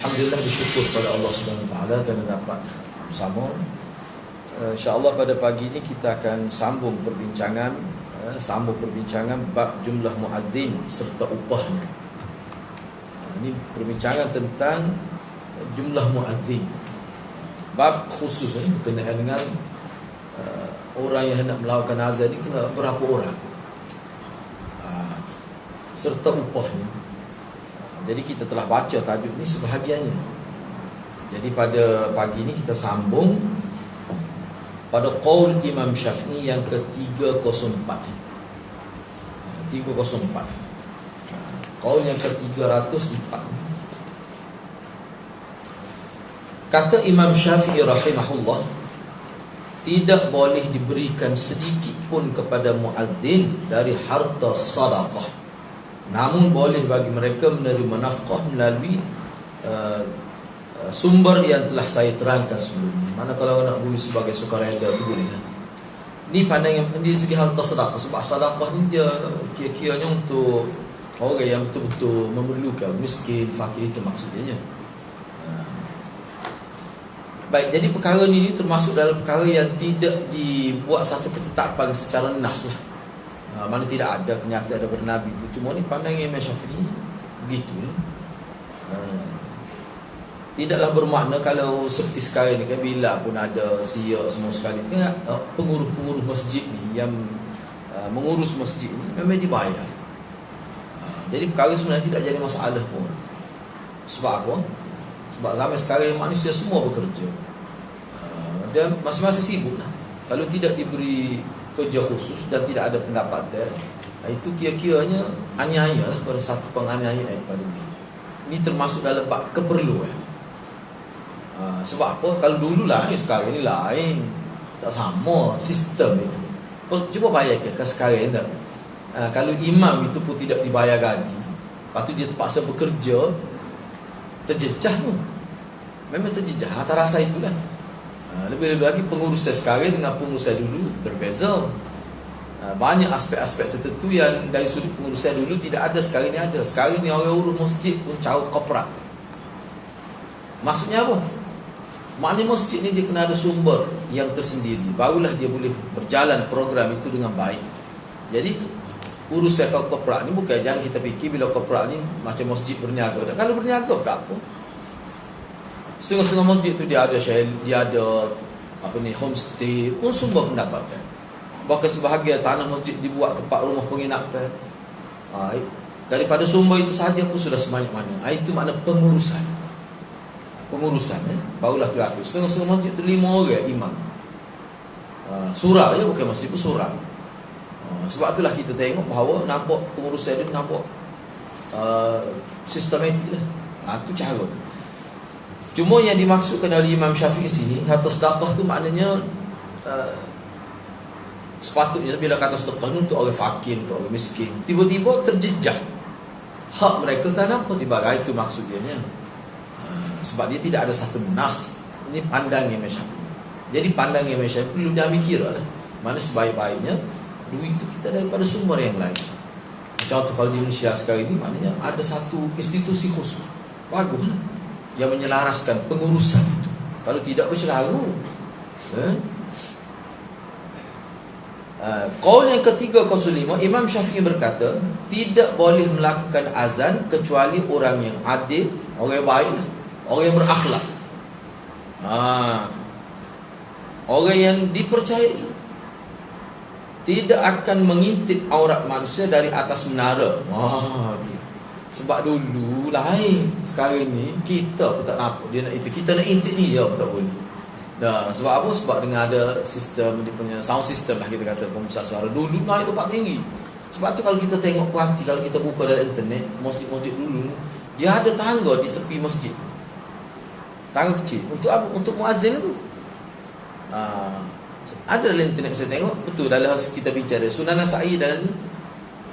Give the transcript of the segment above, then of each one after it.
Alhamdulillah, bersyukur pada Allah Subhanahu Wa Taala kerana dapat bersama. InsyaAllah pada pagi ini kita akan sambung perbincangan bab jumlah muadzin serta upahnya. Ini perbincangan tentang jumlah muadzin. Bab khusus ini berkenaan dengan orang yang hendak melakukan azan ini kena berapa orang, serta upahnya. Jadi kita telah baca tajuk ini sebahagiannya. Jadi pada pagi ini kita sambung pada qaul Imam Syafi'i yang ke-304. 304. Qaul yang ke-304. Kata Imam Syafi'i rahimahullah, tidak boleh diberikan sedikit pun kepada muadzin dari harta sedekah. Namun boleh bagi mereka menerima nafkah melalui sumber yang telah saya terangkan sebelum. Mana kalau nak beri sebagai sukarela tu boleh lah. Ni pandangan di segi harta sedekah. Sebab sedekah ni dia kira-kiranya untuk orang yang betul-betul memerlukan, miskin, fakir, itu maksudnya. Baik, jadi perkara ni termasuk dalam perkara yang tidak dibuat satu ketetapan secara nas lah. Mana tidak ada kenyataan daripada Nabi itu. Cuma ni pandangan Imam Syafi'i begitu ya. Tidaklah bermakna kalau seperti sekarang ni kan, bila pun ada siap semua sekali kan, pengurus-pengurus masjid ni yang mengurus masjid ni memang dibayar. Jadi perkara sebenarnya tidak jadi masalah pun. Sebab apa? Sebab zaman sekarang manusia semua bekerja, dan masing-masing sibuk lah. Kalau tidak diberi kerja khusus dan tidak ada pendapatan, itu kira-kiranya aniaya lah, kepada satu penganiayaan kepada dia. Ini termasuk dalam bab keperluan. Sebab apa? Kalau dulu lah, sekarang ni lain, tak sama sistem itu. Cuba bayangkan sekarang tak? Kalau imam itu pun tidak dibayar gaji, lepas tu dia terpaksa bekerja, terjejah tu. Memang terjejah, tak rasa itulah. Lebih-lebih lagi pengurusan sekarang dengan pengurusan dulu berbeza. Banyak aspek-aspek tertentu yang dari sudut pengurusan dulu tidak ada, sekarang ni ada. Sekarang ni orang urus masjid pun cara korporat. Maksudnya apa? Maknanya masjid ni dia kena ada sumber yang tersendiri, barulah dia boleh berjalan program itu dengan baik. Jadi urusan korporat ni bukan, jangan kita fikir bila korporat ni macam masjid berniaga. Kalau berniaga tak apa. Setengah-setengah masjid tu dia ada homestay, pun sumber pendapatan. Bahkan sebahagian tanah masjid dibuat tempat rumah penginapan. Daripada sumber itu sahaja pun sudah sebanyak mana. Itu makna pengurusan. Barulah teratur. Setengah-setengah masjid tu 5 orang imam. Surau je, bukan masjid pun surau. Sebab itulah kita tengok bahawa nampak pengurusan dia nampak sistematik lah. Itu cara tu. Cuma yang dimaksudkan dari Imam Syafi'i sini, harta sedekah tu maknanya sepatutnya bila kata sedekah ni untuk orang fakir, untuk orang miskin, tiba-tiba terjejah hak mereka, kenapa dibayar? Itu maksudnya. Sebab dia tidak ada satu nas. Ini pandangan Imam Syafi'i. Jadi pandangan Imam Syafi'i perlu dia mikir lah, mana sebaik-baiknya duit itu kita daripada sumber yang lain. Contoh kalau di Indonesia sekarang ini, maknanya ada satu institusi khusus, bagus lah, yang menyelaraskan pengurusan itu. Kalau tidak bercelaru, qaul yang ke-305, Imam Syafi'i berkata, tidak boleh melakukan azan kecuali orang yang adil, orang yang baik, orang yang berakhlak, orang yang dipercayai, tidak akan mengintip aurat manusia dari atas menara. Sebab dulu lain, sekarang ni kita pun tak nampak dia nak intip. Kita nak intip dia pun tak boleh. Sebab apa? Sebab dengan ada sistem, dia punya sound system lah, kita kata pembesar suara. Dulu naik tempat tinggi. Sebab tu kalau kita tengok perhati, kalau kita buka dalam internet, masjid-masjid dulu, dia ada tangga di tepi masjid. Tangga kecil. Untuk apa? Untuk muazzin tu. Ada dalam internet saya tengok, betul dalam kita bicara Sunan Nasa'i dalam ni,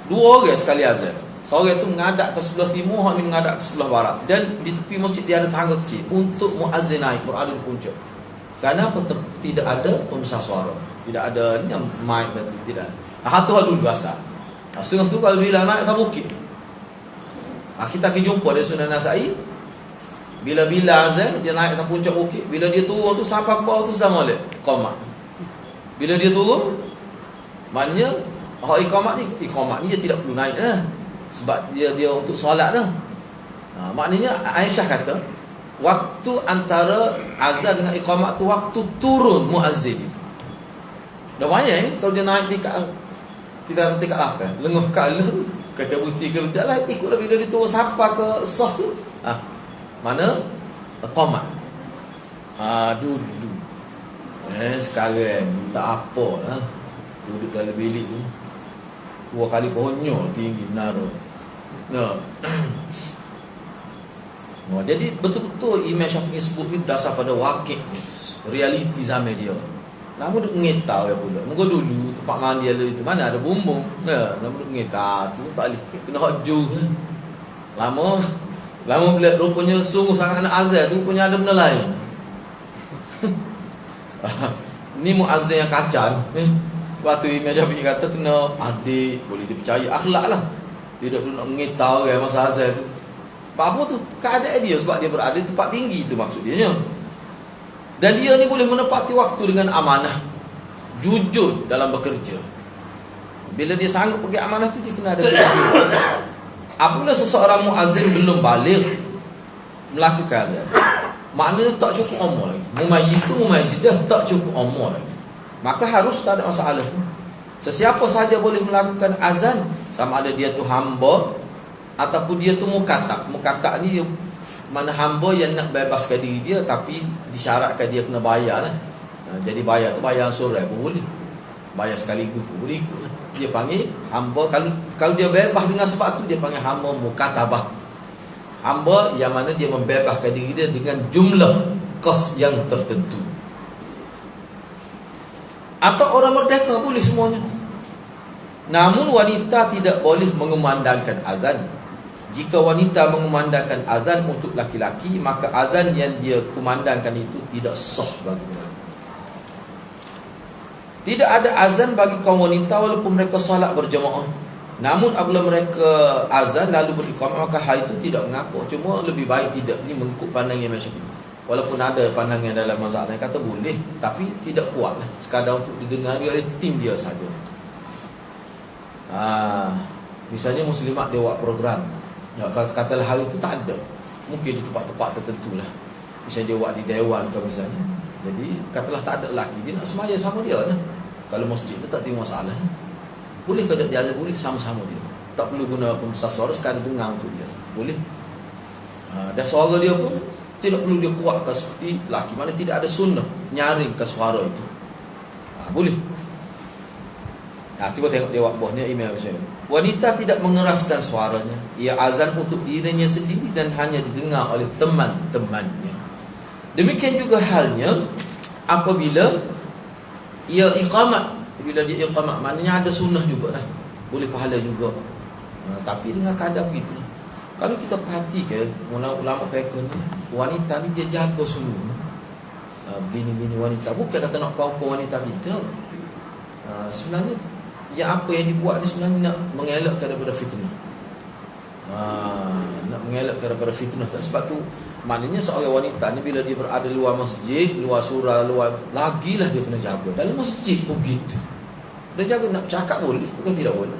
2 orang sekali azan. Seorang itu menghadap ke sebelah timur, orang ni menghadap ke sebelah barat. Dan di tepi masjid dia ada tangga kecil untuk muazzin naik, muadzin puncak. Kenapa tidak ada pembesar suara? Tidak ada ni mic dan tidak. Hatu dulu biasa. Setengah tu kalau bila naik atas bukit. Kita akan jumpa dari Sunan Nasa'i. Bila azan, dia naik atas puncak bukit. Bila dia turun tu, sampai bawah tu sudah molek iqamah. Bila dia turun, maknanya iqamah ni dia tidak perlu naik dah. Sebab dia untuk solat dah. Maknanya Aisyah kata, waktu antara azan dengan iqamah tu waktu turun muazzin. Dah banyak kalau dia naik tingkat, kita kata tingkat apa? Lenguh kala, kakak berhenti ke tidak lah, ikutlah bila dia turun sampai ke sah tu. Mana? Iqamah. Dulu. Sekarang tak apa lah. Duduk dalam bilik tu 2 kali pohonnya tinggi menara. Jadi betul-betul Imam Syafi'i sebut ni berdasar pada wakil, realiti zaman dia. Namun duk ngetau ya pula. Mungkin dulu tempat mandi itu mana ada bumbung. Namun duk ngetau tu tak boleh kena haju lah. Lama bila rupanya sungguh sangat nak azan tu punya ada benda lain. Ni muazzin yang kacang. Waktu Imam Syafi'i kata kena adik, boleh dipercaya, akhlak lah. Tidak dulu nak ngetau kan masa azan tu. Apa tu? Keadaan dia sebab dia berada di tempat tinggi, itu maksud dia. Dan dia ni boleh menepati waktu dengan amanah, jujur dalam bekerja. Bila dia sanggup pergi amanah tu, dia kena ada kejujuran. Apabila seseorang muazzin belum balik melakukan azan, maknanya tak cukup umur lagi. Mumayyiz dah tak cukup umur lagi. Maka harus tak ada masalah. Sesiapa sahaja boleh melakukan azan, sama ada dia tu hamba ataupun dia tu mukatab. Mukatab ni mana hamba yang nak bebaskan diri dia, tapi disyaratkan dia kena bayar lah. Jadi bayar tu bayar surai pun boleh, bayar sekaligus pun boleh ikut lah. Dia panggil hamba, kalau dia bebas dengan sebab tu, dia panggil hamba mukatabah. Hamba yang mana dia membebaskan diri dia dengan jumlah kos yang tertentu. Atau orang merdeka boleh semuanya. Namun wanita tidak boleh mengumandangkan azan. Jika wanita mengumandangkan azan untuk laki-laki, maka azan yang dia kumandangkan itu tidak sah bagi mereka. Tidak ada azan bagi kaum wanita walaupun mereka salat berjemaah. Namun apabila mereka azan lalu beriqamah, maka hal itu tidak mengaku. Cuma lebih baik tidak. Ini mengikut pandangan Imam Syafi'i. Walaupun ada pandangan dalam mazhab lain kata boleh, tapi tidak kuat lah. Sekadar untuk didengari oleh tim dia saja. Misalnya muslimat dia buat program, katalah hari itu tak ada, mungkin di tempat-tempat tertentu lah. Misalnya dia buat di dewan ke misalnya. Jadi katalah tak ada lelaki, dia nak semaya sama dia lah. Kalau masjid tu tak timbul masalah. Boleh ke dia azan? Boleh sama-sama dia. Tak perlu guna pembesar suara, sekadar dengar untuk dia. Boleh. Dan suara dia pun tidak perlu dia kuatkan seperti lelaki. Mana tidak ada sunnah nyaringkan suara itu. Boleh. Tiba tengok dia buahnya Imam Syafi'i. Wanita tidak mengeraskan suaranya. Ia azan untuk dirinya sendiri dan hanya didengar oleh teman-temannya. Demikian juga halnya apabila ia iqamat. Bila dia iqamat, maknanya ada sunnah juga lah. Boleh pahala juga. Tapi dengan kadar begitu. Kalau kita perhatikan ulama fiqh ni, wanita ni dia jaga sungguh. Bini-bini wanita, bukan kata nak kau wanita kita. Sebenarnya apa yang dibuat ni sebenarnya nak mengelakkan daripada fitnah. Nak mengelakkan daripada fitnah. Sebab tu maknanya seorang wanita ni bila dia berada luar masjid, luar surau, lagilah dia kena jaga. Dalam masjid pun begitu. Dia jaga, nak bercakap boleh, bukan tidak boleh,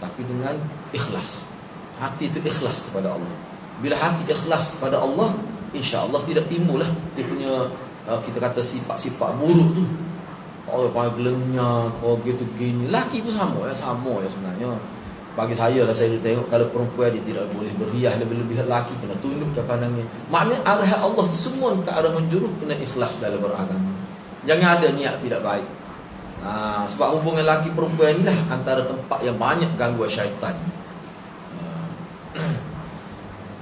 tapi dengan ikhlas. Hati itu ikhlas kepada Allah. Bila hati ikhlas kepada Allah, insya-Allah tidak timbullah dia punya kita kata sifat-sifat buruk tu. Orang panggil gelenyak, gitu begini. Laki pun sama ya sebenarnya. Bagi saya lah, saya tengok kalau perempuan dia tidak boleh beriah lebih-lebih laki, kena tunduk ke pandangnya. Maknanya arah Allah tu semua ke arah menjurus, kena ikhlas dalam beragama. Jangan ada niat tidak baik. Sebab hubungan laki perempuan inilah antara tempat yang banyak gangguan syaitan.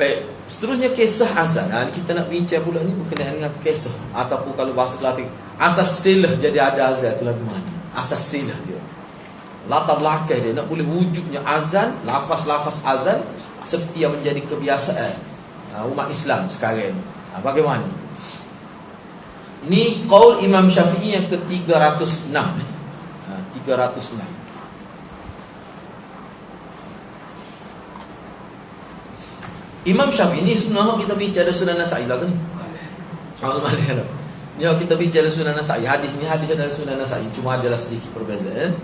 Baik, seterusnya kisah azan. Kita nak bincang pula ni berkenaan dengan kisah, ataupun kalau bahasa Kelantan, asas silah jadi ada azan tu lagu mana? Asas silah dia, latar belakang dia nak boleh wujudnya azan, lafaz-lafaz azan seperti yang menjadi kebiasaan umat Islam sekarang. Bagaimana? Ni qaul Imam Syafi'i yang ke-306. 306. Imam Syafi'i ni sebenarnya kita bicara Sunan Nasa'i lah kan. Ya, kita bicara Sunan Nasa'i. Hadis ni hadis adalah Sunan Nasa'i, cuma adalah sedikit perbezaan.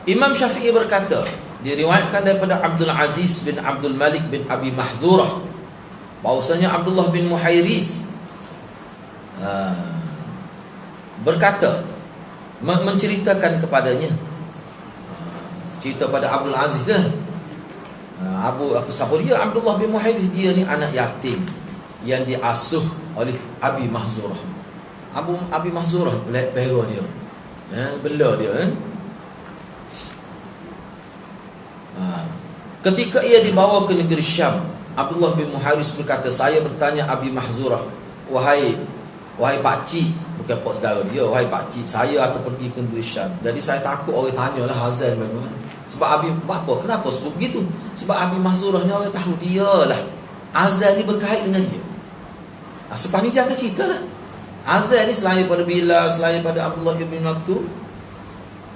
Imam Syafi'i berkata, diriwayatkan daripada Abdul Aziz bin Abdul Malik bin Abi Mahdurah, bahwasanya Abdullah bin Muhairith berkata, menceritakan kepadanya, cerita pada Abdul Aziz lah. Siapa dia? Abdullah bin Muhairith. Dia ni anak yatim yang diasuh oleh Abi Mahzurah. Abi Mahzurah bela dia, bela dia kan. Ketika ia dibawa ke negeri Syam, Abdullah bin Muhairith berkata, saya bertanya Abi Mahzurah, wahai pakcik, bukan pak saudara dia, wahai pakcik, saya akan pergi ke negeri Syam. Jadi saya takut orang tanyalah Hazan bagaimana. Sebab Abi, kenapa sebut begitu? Sebab Abi Mahzurah ni orang tahu dia lah Azan ni berkait dengan dia. Sebab ni dia akan cerita lah. Azan ni selain daripada Bilal, selain daripada Abdullah bin Maktum,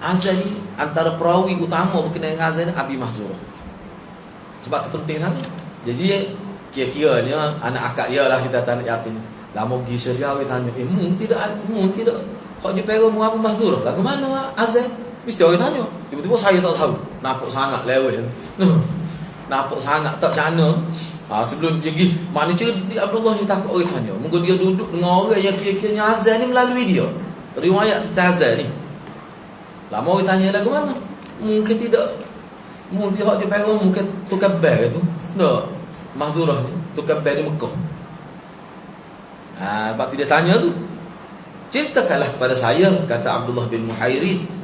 Azan ni antara perawi utama berkenaan dengan Azan ni Abi Mahzurah. Sebab tu penting sangat. Jadi kira-kiranya anak akak dia lah, kita tanya yatim. Lama pergi Syria, orang tanya, mu tidak. Kau jumpa mu Abu Mahzurah, lagu mana Azan? Mesti orang tanya. Tiba-tiba saya tak tahu. Nampak sangat leweh. Nampak sangat tak cana. Sebelum dia pergi, mana cerita Abdullah ni takut orang tanya. Mungkin dia duduk dengan orang yang kira-kiranya azan ni melalui dia. Riwayat tentang azan ni. Lama orang tanya lagu mana? Mungkin tidak. Mungkin dia pergi mungkin tukar bel tu. Tak. Mahzurah ni tukar bel di Mekah. Lepas tu dia tanya tu, ceritakanlah kepada saya, kata Abdullah bin Muhairith.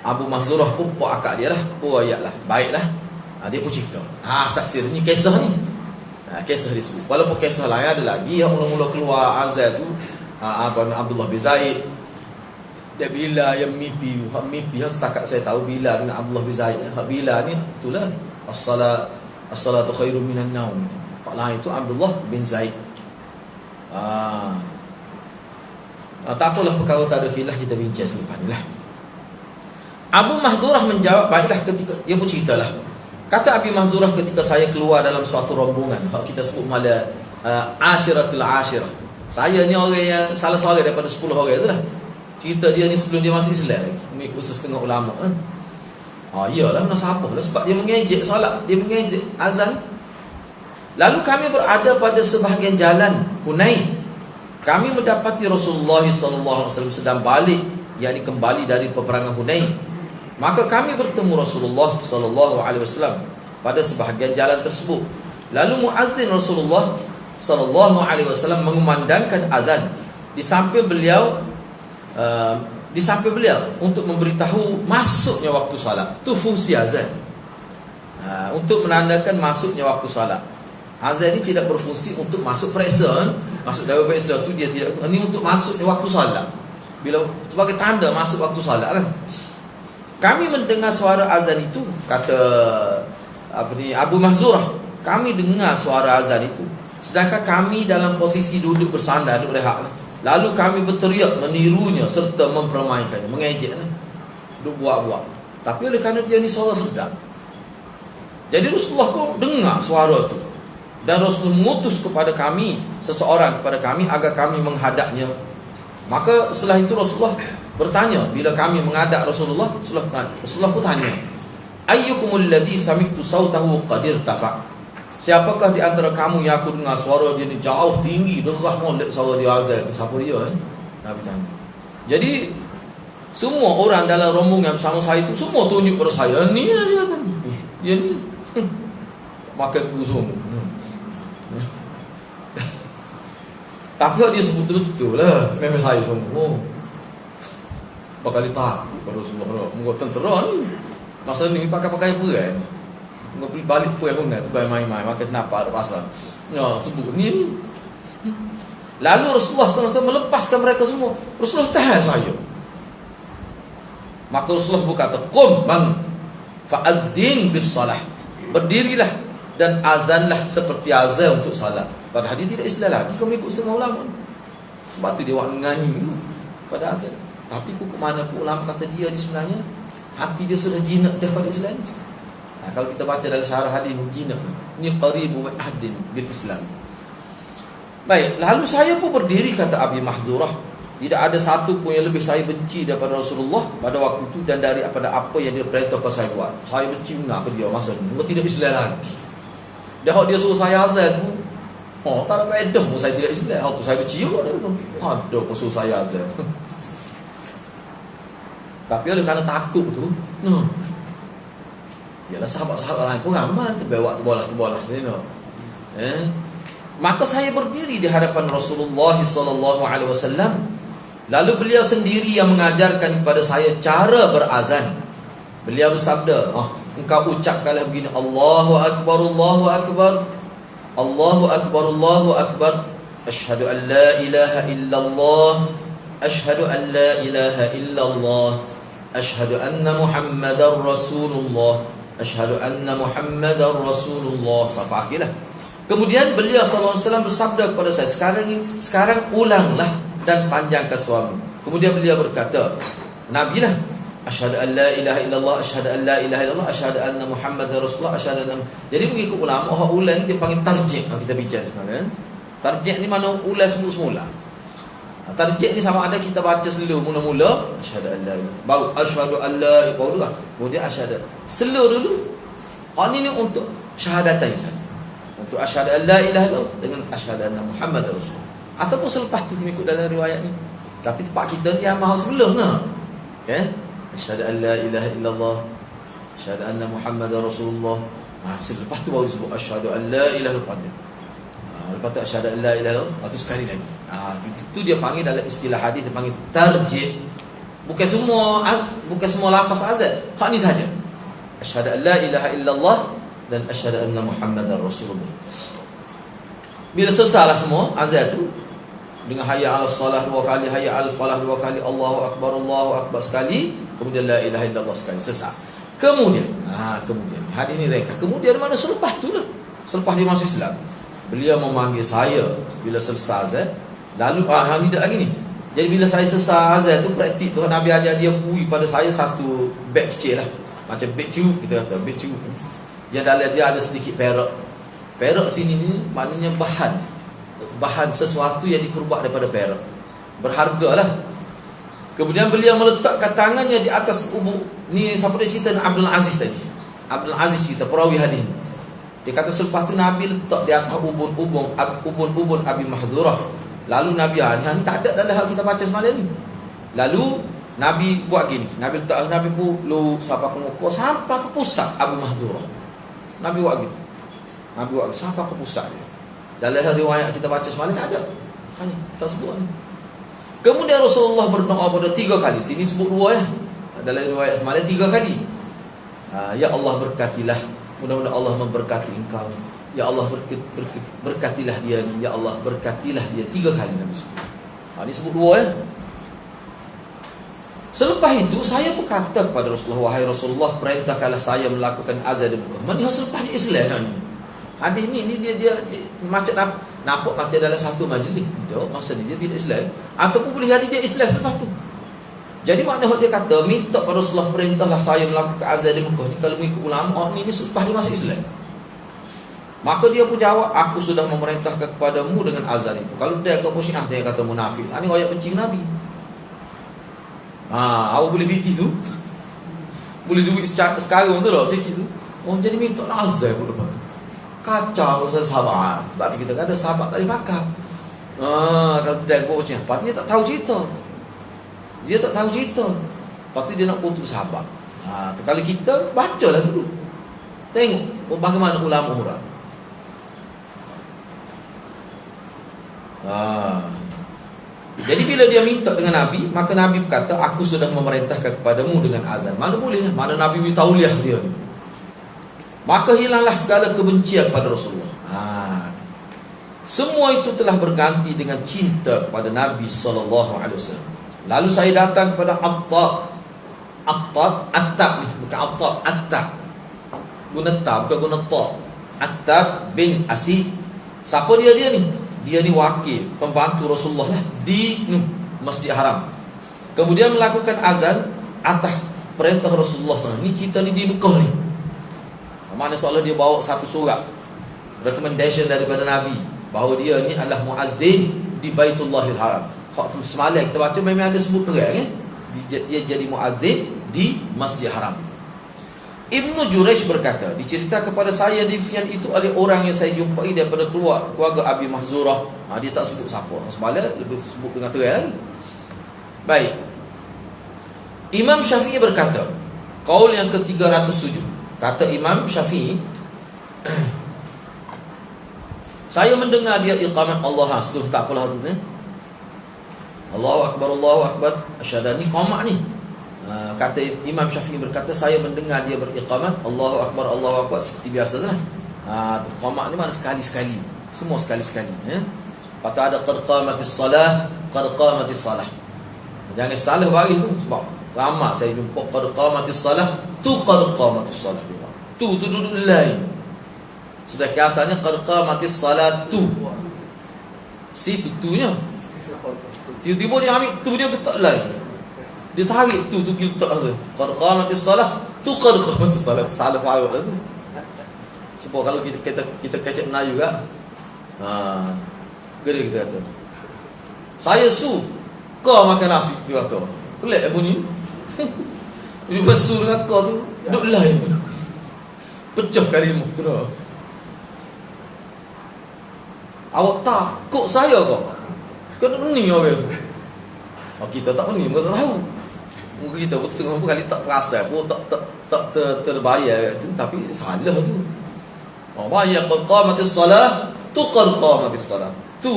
Abu Mahzurah pun pak akak dia lah, pun ayat lah, baiklah. Dia pun cerita. Sasir ni kisah ni. Kisah dia sebut. Walaupun kisah lain ada lagi yang mula-mula keluar azan tu, Abdullah bin Zaid. Dia bila yang mimpi setakat saya tahu bila dengan Abdullah bin Zaid. Bila ni itulah as-salatu khairum minan naum. Pak lain tu Abdullah bin Zaid. Tak apalah, perkara tak ada khilaf, kita bincang selepas ni lah. Abu Mahzurah menjawab, baiklah. Ketika dia pun ceritalah. Kata Abi Mahzurah, ketika saya keluar dalam suatu rombongan, kita sebut malah Ashiratul Ashirah. Saya ni orang yang salah seorang daripada 10 orang tu lah. Cerita dia ni sebelum dia masih Islam lagi, mengikut setengah ulama kan. Iyalah, nasabah lah, sebab dia mengejek solat, dia mengejek azan. Lalu kami berada pada sebahagian jalan Hunain. Kami mendapati Rasulullah SAW sedang balik, yakni kembali dari peperangan Hunain. Maka kami bertemu Rasulullah SAW pada sebahagian jalan tersebut. Lalu muazzin Rasulullah SAW mengumandangkan azan di samping beliau untuk memberitahu masuknya waktu salat. Itu fungsi azan, untuk menandakan masuknya waktu salat. Azan ini tidak berfungsi untuk masuk periksa, masuk dari periksa tu dia tidak. Ini untuk masuknya waktu salat, bila sebagai tanda masuk waktu salat lah. Kami mendengar suara azan itu, kata Abu Mahzurah, kami dengar suara azan itu, sedangkan kami dalam posisi duduk bersandar, duduk rehat. Lalu kami berteriak menirunya serta mempermainkannya, mengejeknya, duduk buat-buat. Tapi oleh kerana dia ni suara sedap, jadi Rasulullah pun dengar suara itu, dan Rasulullah mengutus kepada kami seseorang kepada kami agar kami menghadapnya. Maka setelah itu Rasulullah bertanya, bila kami menghadap Rasulullah pun tanya, ayyukumul ladzi sami'tu sautahu qadir tafa'. Siapakah di antara kamu yang aku dengar suara dia ni jauh tinggi, derah molek suara dia azan? Siapa dia kan? Nabi tanya. Jadi semua orang dalam rombongan bersama saya itu semua tunjuk pada saya, ni lah dia kan. Dia ni makan guru semua. Tapi dia sebut betul lah, memang saya semua. Bakal takut pada Rasulullah. Mungkin tentera ni masa ni pakai-pakai perang, mungkin balik perang pun tu main-main, maka kenapa ada pasal sebut ni. Lalu Rasulullah SAW melepaskan mereka semua. Rasulullah tahan saya. Maka Rasulullah berkata, qum bang fa'adzin bis salah. Berdirilah dan azanlah seperti azan untuk salat. Padahal dia tidak Islam lagi, kau ikut setengah ulama. Sebab tu dia buat nganyi pada azan. Tapi ke mana pun ulama kata dia ni sebenarnya hati dia sudah jinak dah pada Islam. Kalau kita baca dalam syarah hadis mungkin ni qaribu min ahdin bil Islam. Baik, lalu saya pun berdiri, kata Abi Mahdurah, tidak ada satu pun yang lebih saya benci daripada Rasulullah pada waktu itu dan daripada apa yang dia perintahkan saya buat. Saya benci benar ke dia masa itu. Engkau tidak Islam lagi. Dah dia suruh saya azan tu, tak ada faedah pun saya tidak Islam. Tu saya benci juga dia tu. Ada pun suruh saya azan. Tapi oleh kerana takut tu, yalah sahabat-sahabat lain pun ramai terbawa sini. Maka saya berdiri di hadapan Rasulullah sallallahu alaihi wasallam. Lalu beliau sendiri yang mengajarkan kepada saya cara berazan. Beliau bersabda, engkau ucapkanlah begini, Allahu akbar, Allahu akbar, Allahu akbar, Allahu akbar, asyhadu an la ilaha illallah, asyhadu an la ilaha illallah, asyhadu anna Muhammadar Rasulullah, asyhadu anna Muhammadar Rasulullah, sampai akhirlah. Kemudian beliau sallallahu alaihi wasallam bersabda kepada saya, sekarang ulanglah dan panjangkan suara. Kemudian beliau berkata, Nabi lah, asyhadu an la ilaha illallah, asyhadu an la ilaha illallah, asyhadu anna Muhammadar Rasulullah, asyhadu anna. Jadi mengikut ulama, orang ulang ni dia panggil tarjih. Kita bincang sekarang. Tarjih ni mana ulang semula. Tarjih ni sama ada kita baca slow mula-mula, asyhadu an la ilaha, baru asyhadu an la ilaha, kemudian asyhadu. Slow dulu. Ini untuk syahadatain saja. Untuk asyhadu an la ilaha illallah dengan asyhadu anna Muhammadar Rasulullah. Ataupun selepas tu mengikut dalam riwayat ni. Tapi tempat kita ni amal sebelum nah. Okay? Asyhadu an la ilaha illallah, asyhadu anna Muhammadar Rasulullah. Selepas tu baru disebut asyhadu an la ilaha illallah. Lepas tu asyhadu an la ilaha illallah, lepas tu sekali lagi. Itu dia panggil dalam istilah hadis, dia panggil tarjih. Bukan semua lafaz azan. Hak ni saja. Asyhadu an la ilaha illallah dan asyhadu anna Muhammadar Rasulullah. Bila selesailah semua azan tu dengan hayya 'alas salah 2 kali, hayya 'alal falah 2 kali, Allahu akbar sekali, kemudian la ilaha illallah sekali, selesai. Kemudian hadis ni ringkas. Kemudian mana selepas tu lah, selepas dia masuk Islam, beliau memanggil saya bila selesai azan. Lalu tidak lagi ni. Jadi bila saya selesai azan tu, praktik tu Nabi ajar dia bui pada saya satu beg kecil lah, macam beg ceruk, kita kata beg ceruk. Yang dalam dia ada sedikit perak. Perak sini ni maknanya bahan sesuatu yang diperbuat daripada perak, berhargalah. Kemudian beliau meletakkan tangannya di atas ubun. Ni siapa dia cerita? Abdul Aziz tadi. Abdul Aziz cerita perawi hadis. Dia kata selepas tu Nabi letak di atas ubun Abi Mahdurah. Lalu Nabi ni tak ada dalam hal kita baca semalam ni. Lalu Nabi buat gini. Nabi letak, Nabi puluk sampai ke muka, sampai ke pusat Abu Mahdurah. Nabi buat gitu. Nabi buat sampai ke pusat dia. Dalam riwayat kita baca semalam tak ada. Hanya tak sebut ni. Kemudian Rasulullah berdoa pada 3 kali. Sini sebut 2 ya. Dalam riwayat semalam 3 kali. Ya Allah berkatilah. Mudah-mudahan Allah memberkati engkau. Ya Allah berkatilah dia ni. Ya Allah berkatilah dia. 3 kali Nabi sebut. Ini sebut 2 ya. Selepas itu saya pun kata kepada Rasulullah, wahai Rasulullah, perintahkanlah saya melakukan azan di Mekah. Mana selepas dia Islam ni? Hadis ni dia macam nampak macam dalam satu majlis. Masa dia tidak Islam, ataupun boleh jadi dia Islam selepas tu. Jadi maknanya dia kata minta pada Rasulullah, perintahlah saya melakukan azan di Mekah ni. Kalau mengikut ulama, ni selepas dia masih Islam. Maka dia pun jawab, aku sudah memerintahkan kepadamu dengan azan itu. Kalau dia kau Syiah, dia kata munafik. Ini ayat benci Nabi. Awak boleh fitih tu, boleh duit sekarang tu lah sikit tu. Jadi minta azan pun lepas tu. Kacau usaha sahabat. Sebab tu kita kata sahabat tak dipakai. Kalau dia kau Syiah, lepas dia tak tahu cerita. Lepas tu dia nak kutuk sahabat. Kalau kita bacalah dulu, tengok bagaimana ulama orang. Jadi bila dia minta dengan Nabi, maka Nabi berkata, aku sudah memerintahkan kepadamu dengan azan. Mana boleh, mana Nabi bertauliah dia ni. Maka hilanglah segala kebencian kepada Rasulullah. Semua itu telah berganti dengan cinta kepada Nabi SAW. Lalu saya datang kepada Attab ni, bukan Attab. Guna ta, bukan guna ta. Attab bin Asid. Siapa dia ni? Dia ni wakil, pembantu Rasulullah lah di Masjid Haram. Kemudian melakukan azan atas perintah Rasulullah SAW. Ni cerita ni di Mekah ni. Mana seolah dia bawa satu surat recommendation daripada Nabi bahawa dia ni adalah muazzin di Baitullahil Haram. Semalam kita baca memang ada sebut terang dia jadi muazzin di Masjid Haram. Ibnu Jurayj berkata, dicerita kepada saya demikian itu oleh orang yang saya jumpai daripada keluarga Abi Mahzurah. Dia tak sebut siapa. Semalam lebih sebut dengan terang lagi. Baik. Imam Syafi'i berkata, qaul yang ke-307. Kata Imam Syafi'i, saya mendengar dia iqamat Allah. Setelah tak apalah tu ni. Allahu Akbar, asyhadu ni qamat ni. Kata Imam Syafi'i berkata, saya mendengar dia beriqamat Allahu Akbar seperti biasalah. Qamat ni mana sekali-sekali. Semua sekali-sekali. Lepas tu ada qad qamatis salah. Jangan salah bagi tu. Sebab ramai saya jumpa qad qamatis salah. Qad qamatis salah. Tu duduk lain. Sedangkan asalnya qad qamatis salatu. Si tutunya. Tiba-tiba dia ambil tu dia letak lain. Dia tarik tu pergi letak tu. Qad qamatis salah. Qad qamatis salah. Salah faham lah tu. Sebab kalau kita kecek Melayu juga. Gede kita kata. Saya kau makan nasi dia kata. Pelik bunyi. Dia bersu dengan kau tu duduk lain. Pecah kalimah tu dah. Awak takut saya kau. Kau tak pening orang tu. Kita tak pening, kita tak tahu. Mungkin kita pun setengah kali tak perasan pun tak terbayar tu, tapi salah tu. Bayar qad qamatis salah, qad qamatis salah. Tu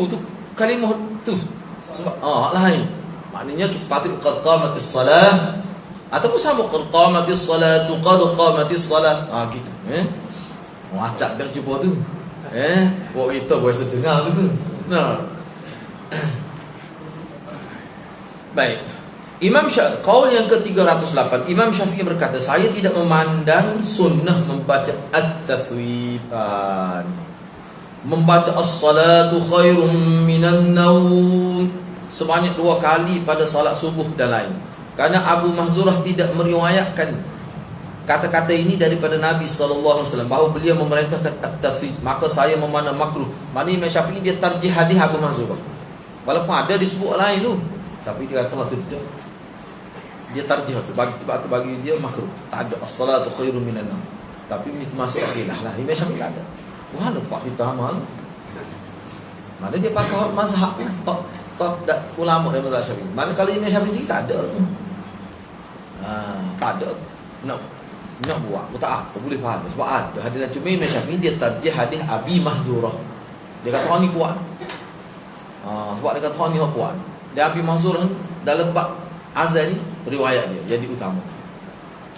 kalimah tu. Sebab lain. Maknanya sepatutnya qad qamatis salah ataupun sama qad qamatis salah, qad qamatis salah. Gitu. Acak dah jumpa tu. Buat kita boleh sedengar tu. Baik. Qaul yang ke-308, Imam Syafi'i berkata, saya tidak memandang sunnah membaca at-tathwiban. Membaca as-salatu khairum minan naum sebanyak 2 kali pada salat subuh dan lain. Karena Abu Mahzurah tidak meriwayatkan kata-kata ini daripada Nabi SAW bahawa beliau memerintahkan at-tathwib, maka saya memandang makruh. Maknanya Imam Syafi'i dia tarjih hadis Abu Mahzurah. Walaupun ada disebut lain tu, tapi dia kata tu dia tarjih tu bagi dia makruh. Tak ada as-salatu khairum minan naum. Tapi ini termasuk khilaf lah. Imam Syafi'i tak ada. Wah, nampak kita amal. Mana dia pakai mazhab tak ulama dari mazhab Syafi'i. Mana kalau Imam Syafi'i tak ada. Tak ada. Nak buat pun tak apa, boleh faham. Sebab ada hadis cuma Imam Syafi'i dia tarjih hadis Abi Mahzurah. Dia kata ni kuat. Sebab dia kata ni kuat. Dan Abi Mahzurah dalam bab azan ni riwayat dia jadi utama.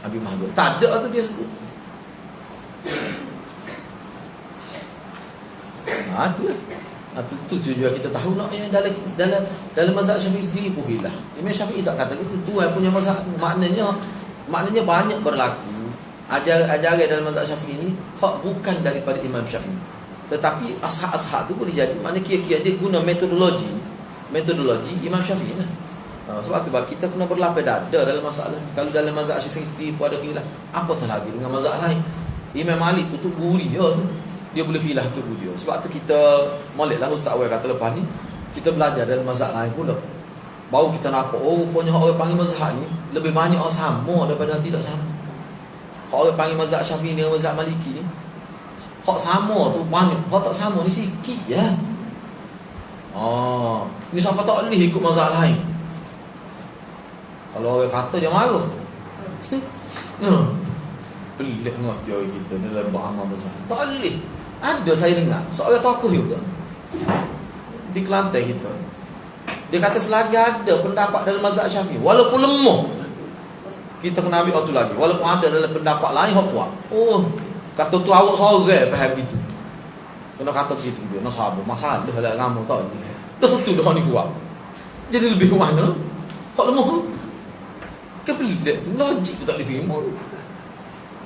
Abi Mahzurah tak ada tu dia sebut. Tu juga kita tahu nak yang dalam mazhab Syafi'i sendiri pun hilah. Imam Syafi'i tak kata itu yang punya mazhab. Maknanya banyak berlaku ajaran dalam mazhab Syafi'i ini hak bukan daripada Imam Syafi'i. Tetapi ashab-ashab tu boleh jadi mana kira-kira dia guna metodologi Imam Syafi'i lah. Sebab tu kita kena berlapis dada dalam masalah. Kalau dalam mazhab Syafi'i sendiri pun ada khilaf, apatah lagi dengan mazhab lain. Imam Malik tu guru dia tu. Dia boleh khilaf tu dia. Sebab tu kita moleklah Ustaz Awal kata lepas ni kita belajar dalam mazhab lain pula. Baru kita nampak rupanya orang panggil mazhab ni lebih banyak orang sama daripada tidak sama. Orang panggil mazhab Syafi'i dengan mazhab Maliki ni hak sama tu banyak, hak tak sama ni sikit je. Ni siapa tak boleh ikut mazhab lain. Kalau orang kata dia marah. Pelik sangat teori kita dalam beramal mazhab. Tak boleh. Ada saya dengar seorang tokoh juga di Kelantan kita. Dia kata selagi ada pendapat dalam mazhab Syafi'i walaupun lemah, kita kena ambil waktu lagi. Walaupun ada dalam pendapat lain hak kuat. Kata tu awak sorang faham gitu. Kena kata gitu dia. Nak sabar masalah lah kamu tahu. Dah tentu dah ni kuat. Jadi lebih kuat mana? Hak lemah. Kepelik tu logik tu tak diterima.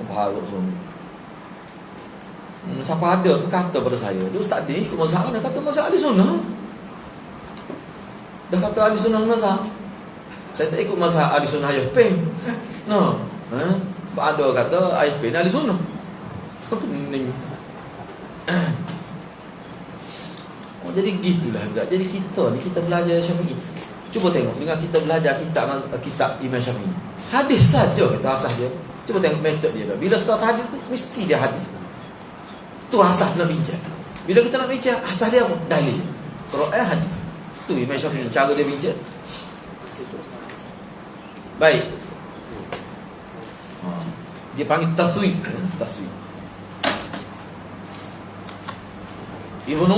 Berharap semua. Siapa ada tu kata pada saya, dia ustaz ni ikut mazhab mana? Kata mazhab ahli sunnah. Dah kata ahli sunnah mazhab. Saya tak ikut mazhab ahli sunnah ayah pen. Sebab ada kata ayah pen ahli sunnah. Pening. Oh, jadi gitulah juga. Jadi kita ni, kita belajar Syafi'i. Cuba tengok dengan kita belajar kitab Imam Syafi'i. Hadis saja kita asas dia. Cuba tengok metod dia. Bila start hadis tu mesti dia hadis. Tu asas nak bincang. Bila kita nak bincang, asas dia apa? Dalil. Quran hadis. Tu Imam Syafi'i cara dia bincang. Baik. Dia panggil taswib. Taswib. Ibnu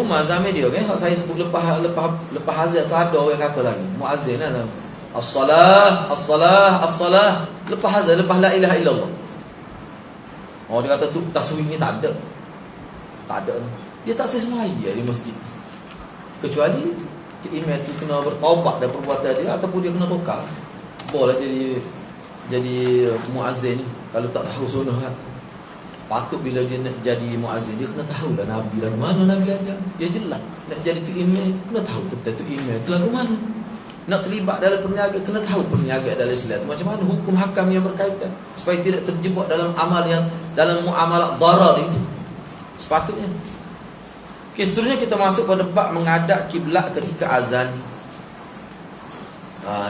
Umar zaman dia kan, saya sebut lepas azan tu ada orang kata lagi muazzin kan, as-salah lepas azan, lepas la ilaha illallah. Oh, dia kata tu taswib ni tak ada. Dia tak sembahyang di masjid. Kecuali imam tu kena bertaubat dari perbuatan dia ataupun dia kena tukar. Boleh jadi muazzin kalau tak tahu sunnah kan. Patut bila dia nak jadi muazzin, dia kena tahu lah Nabi lagu mana Nabi ajar. Dia jelas nak jadi tu imam, kena tahu tentang tu imam tu lagu mana. Nak terlibat dalam perniagaan, kena tahu perniagaan dalam Islam tu macam mana, hukum hakam yang berkaitan, supaya tidak terjebak dalam amal yang dalam muamalah darar itu. Sepatutnya. Okay, seterusnya kita masuk pada bab menghadap kiblat ketika azan.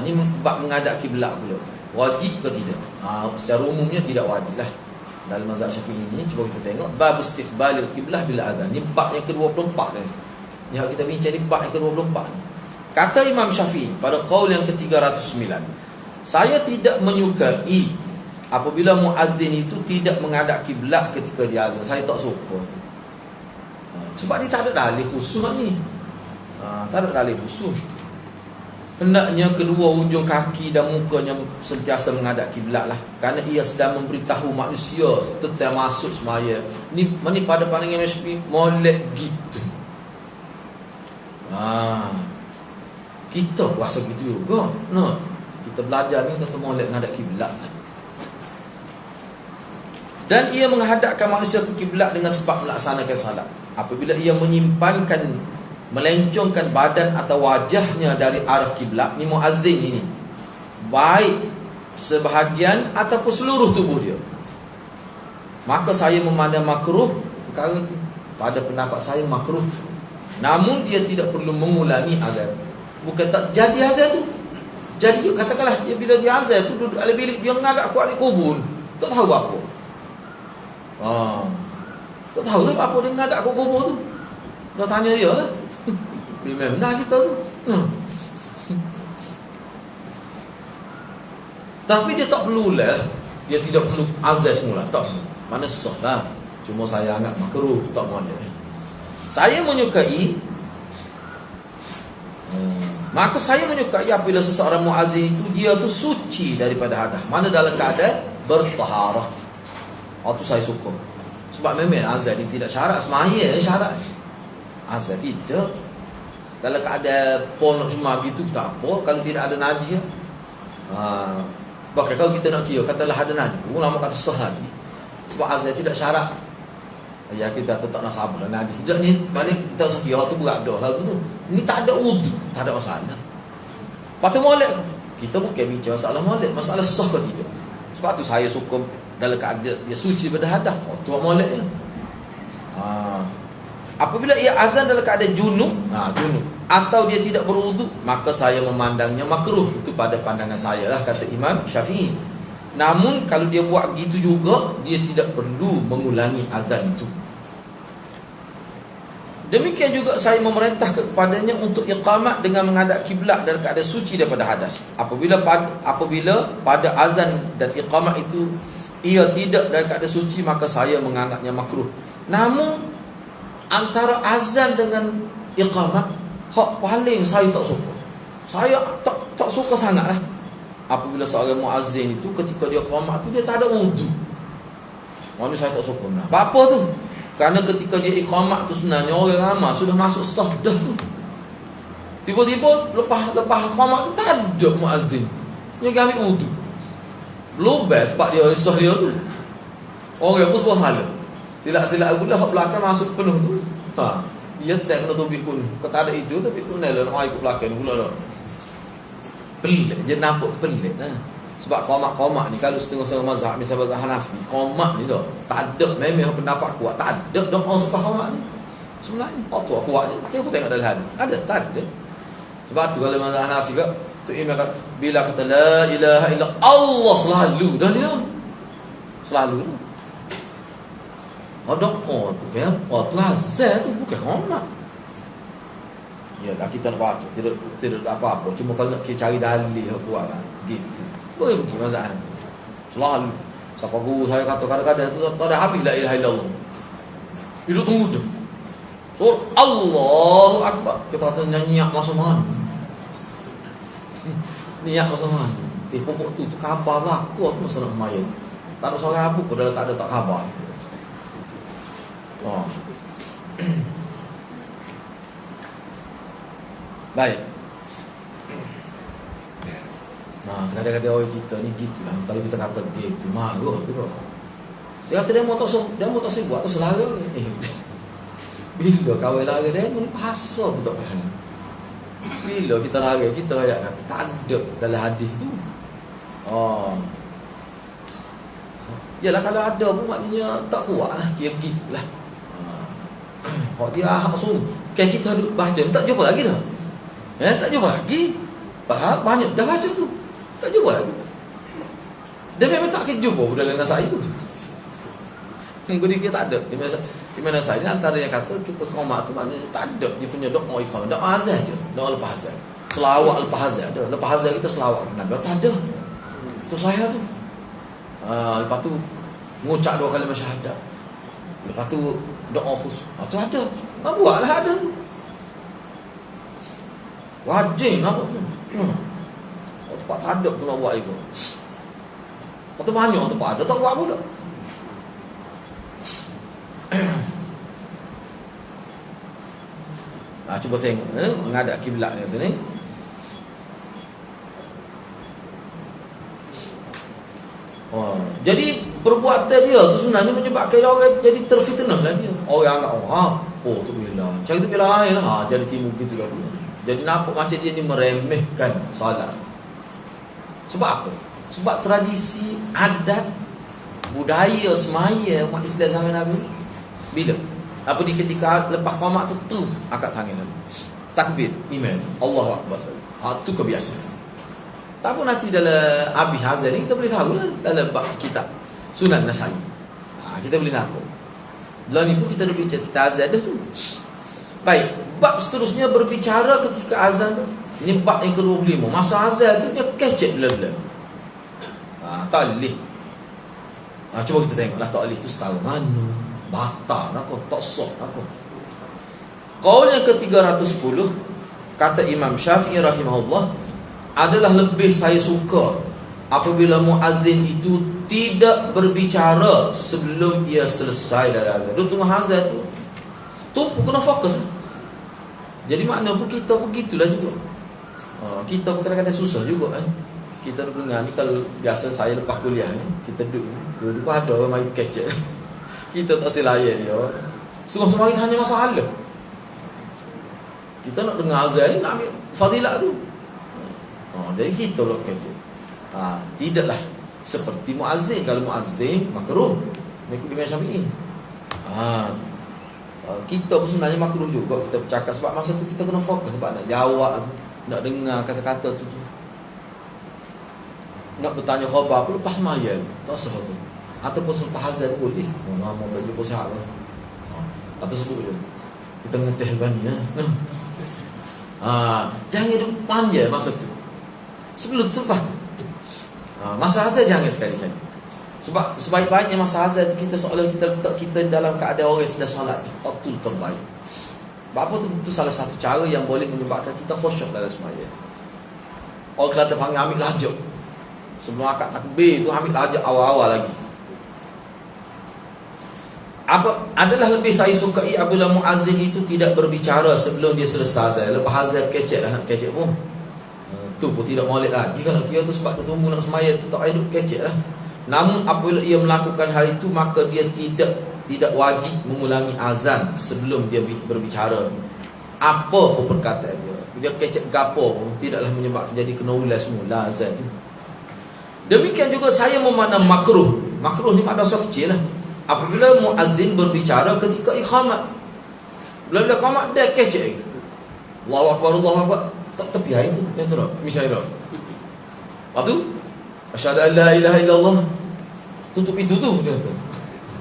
Ni bab menghadap kiblat pula. Wajib ke tidak? Secara umumnya tidak wajib lah. Dalam mazhab Syafi'i ini, cuba kita tengok bab istiqbalil qiblah bila azan. Ni bab yang ke-24 ni. Yang kita bincang ni bab yang ke-24 ni. Kata Imam Syafi'i pada qaul yang ke-309, saya tidak menyukai apabila muazzin itu tidak menghadap kiblat ketika dia azan. Saya tak suka. Sebab dia tak ada dalil khusus ni. Tak ada dalil khusus. Hendaknya kedua hujung kaki dan mukanya sentiasa menghadap kiblat lah, kerana ia sedang memberitahu manusia tentang masuk semaya. Ni pada pandangan Syafi'i molek gitu. Kita rasa gitu juga. No, kita belajar ni kata molek menghadap kiblat lah. Dan ia menghadapkan manusia ke kiblat dengan sebab melaksanakan salat. Apabila ia melencongkan badan atau wajahnya dari arah kiblat, ni muazzin ini, baik sebahagian ataupun seluruh tubuh dia, maka saya memandang makruh perkara itu. Pada pendapat saya makruh, namun dia tidak perlu mengulangi azan. Bukan tak jadi azan tu. Jadi katakanlah dia bila dia azan tu duduk dalam bilik, dia menghadap kuat di kubur, tak tahu apa. Tak tahu lah apa dia menghadap kuat kubur tu. Dah tanya dia lah. Memang benar kita tu. Tapi dia tak perlulah, dia tidak perlu azan semula, tak perlu. Mana sah lah. Cuma saya anggap makruh, tak mana. Saya menyukai, maka saya menyukai apabila seseorang muazzin itu dia tu suci daripada hadas, mana dalam keadaan bertaharah. Itu saya suka. Sebab memang azan ni tidak syarat sembahyang, syarat. Azan tidak. Dalam keadaan ponok cuma gitu tak apa, kalau tidak ada najis. Bahkan kalau kita nak kira katalah ada najis, ulama kata sah lagi. Sebab azan tidak syarat. Ya kita tetap nak sabar najis. Tidak ni balik kita sekira tu berat dah lah tu. Ni tak ada wudu, tak ada masalah. Patut molek. Kita bukan bincang masalah molek, masalah sah ke tidak. Sebab tu saya suka dalam keadaan dia suci pada hadas. Tu moleknya. Apabila ia azan dalam keadaan junub, atau dia tidak berwudu, maka saya memandangnya makruh. Itu pada pandangan saya lah, kata Imam Syafi'i. Namun kalau dia buat gitu juga, dia tidak perlu mengulangi azan itu. Demikian juga saya memerintah kepadanya untuk iqamat dengan menghadap kiblat dalam keadaan suci daripada hadas. Apabila pada azan dan iqamat itu ia tidak dalam keadaan suci, maka saya menganggapnya makruh. Namun antara azan dengan iqamat, hak paling saya tak suka. Saya tak suka sangatlah apabila seorang muazzin itu ketika dia iqamat tu dia tak ada wudu. Mana saya tak suka. Apa tu? Kerana ketika dia iqamat tu sebenarnya orang ramai sudah masuk sah dah tu. Tiba-tiba lepas iqamat tu tak ada muazzin. Dia ambil wudu. Lobet sebab dia sah dia tu. Orang pun sebab salah. Silap-silap pula hak belakang masuk penuh tu. Dia tak kena tubik kun. Kata ada itu tapi kun lah nak ikut belakang pula dah. Pelik, dia nampak pelik lah. Sebab qomak ni kalau setengah-setengah mazhab misalnya Hanafi, qomak ni dah tak ada memang pendapat kuat, tak ada doa selepas qomak ni. Sebenarnya waktu kuatnya kita pun tengok dalam hadis. Ada tak ada. Sebab tu kalau mazhab Hanafi kak tu imam kata bila kata la ilaha illa Allah selalu dah dia. Selalu. Doa tu kan, tu azan tu bukan qomak. Yalah kita nak baca tidak apa-apa, cuma kalau nak cari dalil kuat kan gitu. Boleh pergi mazhab. Selalu siapa guru saya kata kadang-kadang tu tak ada habis la ilaha illallah. Hidup tunggu tu. So Allahu akbar. Kita kata niat masa mana? Niat masa mana? Pokok tu khabar berlaku tu masa nak mayat. Tak ada seorang abu pun dalam tak ada tak khabar. Oh. Baik. Kadang-kadang orang kita ni gitu lah. Kalau kita kata begitu, marah tu bro. Dia kata dia mau tak buat tu selara. Bila kawin lara dia pun pasal pun tak faham. Bila kita lara, kita ayat kata tak ada dalam hadis tu. Yalah kalau ada pun maknanya tak kuat lah. Kira begitulah. Dia hak suruh. Kan kita duduk baca, tak jumpa lagi dah. Tak jumpa lagi. Banyak dah baca tu. Tak jumpa lagi. Dia memang tak jumpa dalam nasai tu. Kemudian kita tak ada. Gimana saya ni antara yang kata qomak tu maknanya tak ada dia punya doa ikhram. Doa azan je. Doa lepas azan. Selawat lepas azan ada. Lepas azan kita selawat. Nabi tak ada. Itu saya tu. Lepas tu mengucap 2 kalimah syahadat. Lepas tu doa khusus. Tu ada. Buatlah ada. Wajib apa tu? Tempat tak ada pun nak buat itu. Atau banyak tempat ada tak buat pula. Cuba tengok menghadap kiblat ni tu ni. Jadi perbuatan dia tu sebenarnya menyebabkan orang jadi terfitnah lah dia. Orang anggap tu bila cari tu bila lain lah jadi timbul gitu lah. Jadi nampak macam dia ni meremehkan salat. Sebab apa? Sebab tradisi, adat, budaya semaya umat Islam zaman Nabi bila? Apa di ketika lepas qomak tu angkat tangan Nabi. Takbir, imam, Allahu akbar. Tu kebiasaan. Tak pun nanti dalam Abi Hazal ni kita boleh tahu lah dalam bab kitab Sunan Nasai. Kita boleh nampak. Dalam ni pun kita dah berbicara azan dah tu. Baik, bab seterusnya berbicara ketika azan. Ini bab yang ke-25. Masa azan tu dia kecek bila-bila. Talih. Cuba kita tengoklah talih tu setara mana. Batal aku, tak sah aku. Qaul yang ke-310 kata Imam Syafi'i rahimahullah, adalah lebih saya suka apabila muazzin itu tidak berbicara sebelum ia selesai dari azan. Dia tengah azan tu tumpu kena fokus. Jadi makna pun kita pun gitulah juga. Kita pun kadang-kadang susah juga kan. Kita dengar ni kalau biasa saya lepas kuliah ni, kita duduk ada orang main kecek. Kita tak selayan dia. Semua kita hanya masalah. Kita nak dengar azan ni nak ambil fadilat tu. Jadi kita lah kecek. Tidaklah seperti muazzin. Kalau muazzin makruh mengikut Imam Syafi'i. Kita pun sebenarnya makruh juga kita bercakap sebab masa tu kita kena fokus sebab nak jawab, nak dengar kata-kata tu. Nak bertanya khabar pun lepas mayat tak sah tu. Ataupun selepas azan boleh. Nama tak jumpa sihat lah. Atau sebut je kita ngeteh bani jangan duduk panjang masa tu. Sebelum selepas tu masa azan jangan sekali-kali. Sebab sebaik-baiknya masa azan kita seolah kita letak kita dalam keadaan orang yang sedang solat. Itu terbaik. Apa tu? Itu salah satu cara yang boleh menyebabkan kita khusyuk dalam sembahyang. Orang Kelantan panggil ambil lajak. Sebelum akad takbir tu ambil lajak awal-awal lagi. Adalah lebih saya sukai apabila muazzin itu tidak berbicara sebelum dia selesai azan. Lepas azan kecek lah, nak kecek pun tu pun tidak molek lagi. Kalau kira tu sebab tu tunggu nak sembahyang tu tak hidup kecek lah. Namun apabila ia melakukan hal itu, maka dia tidak wajib mengulangi azan sebelum dia berbicara. Apa pun perkataan dia, dia kecek gapo pun tidaklah menyebabkan jadi kena ulang semula azan tu. Demikian juga saya memandang makruh. Makruh ni pada dosa kecil lah. Apabila muadzin berbicara ketika iqamat. Bila iqamat dia kecek. Allahu akbar, Allahu akbar. Tak tepi hari tu. Yang tu tak? Misalnya tak? Lepas tu asyhadu an la ilaha illallah. Tutup itu tu dia tu.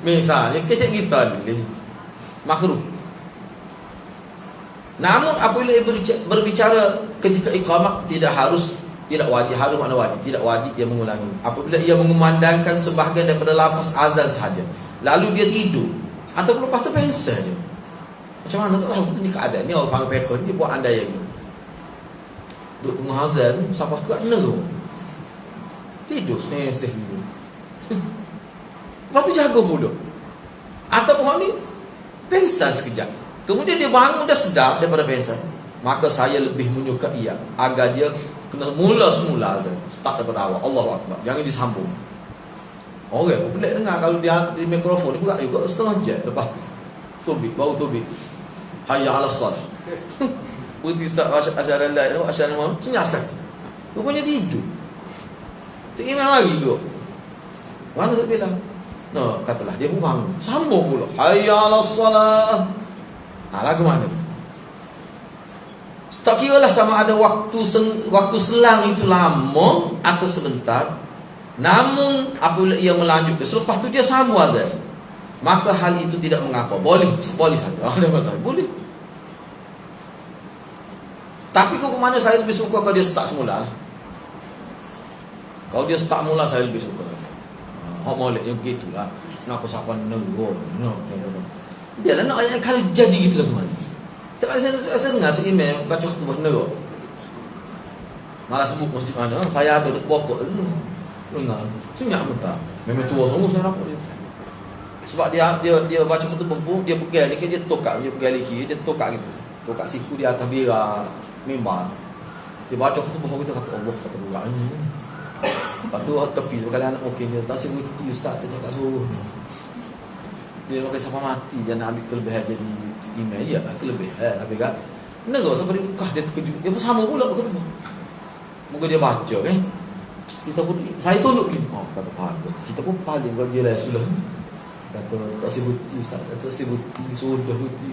Misalnya kecek kita ni. Makruh. Namun apabila berbicara ketika iqamat tidak wajib, harus makna wajib, tidak wajib dia mengulangi. Apabila ia mengumandangkan sebahagian daripada lafaz azan sahaja, lalu dia tidur atau lepas tu pensel dia. Macam mana tak tahu ni keadaan ni, orang panggil pekon dia buat andai lagi. Duduk tengah azan, siapa suka kena tidur, pensel dulu. Lepas tu jaga pula. Atau orang ni pensel sekejap, kemudian dia bangun dah sedap daripada pensel. Maka saya lebih menyukai agar dia kena mula semula azan, start daripada awal, Allahu akbar, jangan disambung. Orang pelik dengar kalau dia di mikrofon dia buka juga setengah jam lepas tu. Tubik, baru tubik. Hayya 'alas salah. Putih start asyhadu an la ilaha illallah, asyhadu anna Muhammad, senyap sekali. Rupanya tidur. Tak imam lagi juga. Mana tak bilang? No, katalah dia pun bangun, sambung pula. Hayya 'alas salah. Lagu mana? Tak kira lah sama ada waktu selang itu lama atau sebentar. Namun apabila ia melanjutkan selepas itu dia sambung azan, maka hal itu tidak mengapa. Boleh saja. Ada masalah. Boleh. Tapi kok mana saya lebih suka kalau dia start semula. Kalau dia start mula saya lebih suka. Moleknya gitulah. Nak aku siapa nenggo. No. Biarlah nak ayat kalau jadi gitulah kemana. Tak saya dengar tu email baca khutbah negara. Malah sebut masjid mana, saya ada duduk pokok dulu. Dengar. Senyap mentah. Memang tua sungguh saya nampak dia. Sebab dia baca khutbah pun dia pegang ni, dia tokak, dia pegang lagi, dia tokak gitu. Tokak siku di atas bira mimbar. Dia baca khutbah kita kata Allah kata burak ni. Lepas tu tepi tu kali anak mungkin dia tak sebut ustaz dia tak suruh. Dia pakai siapa mati dia nak ambil kelebihan jadi email ya, kelebihan tapi kan negara sampai di Mekah dia terkejut, dia pun sama pula kata apa. Moga dia baca kita pun saya tolak ni. Kata faham. Kita pun paling kau jelas sebelah ni. Kata tak sebuti ustaz, tak sebuti sudah buti.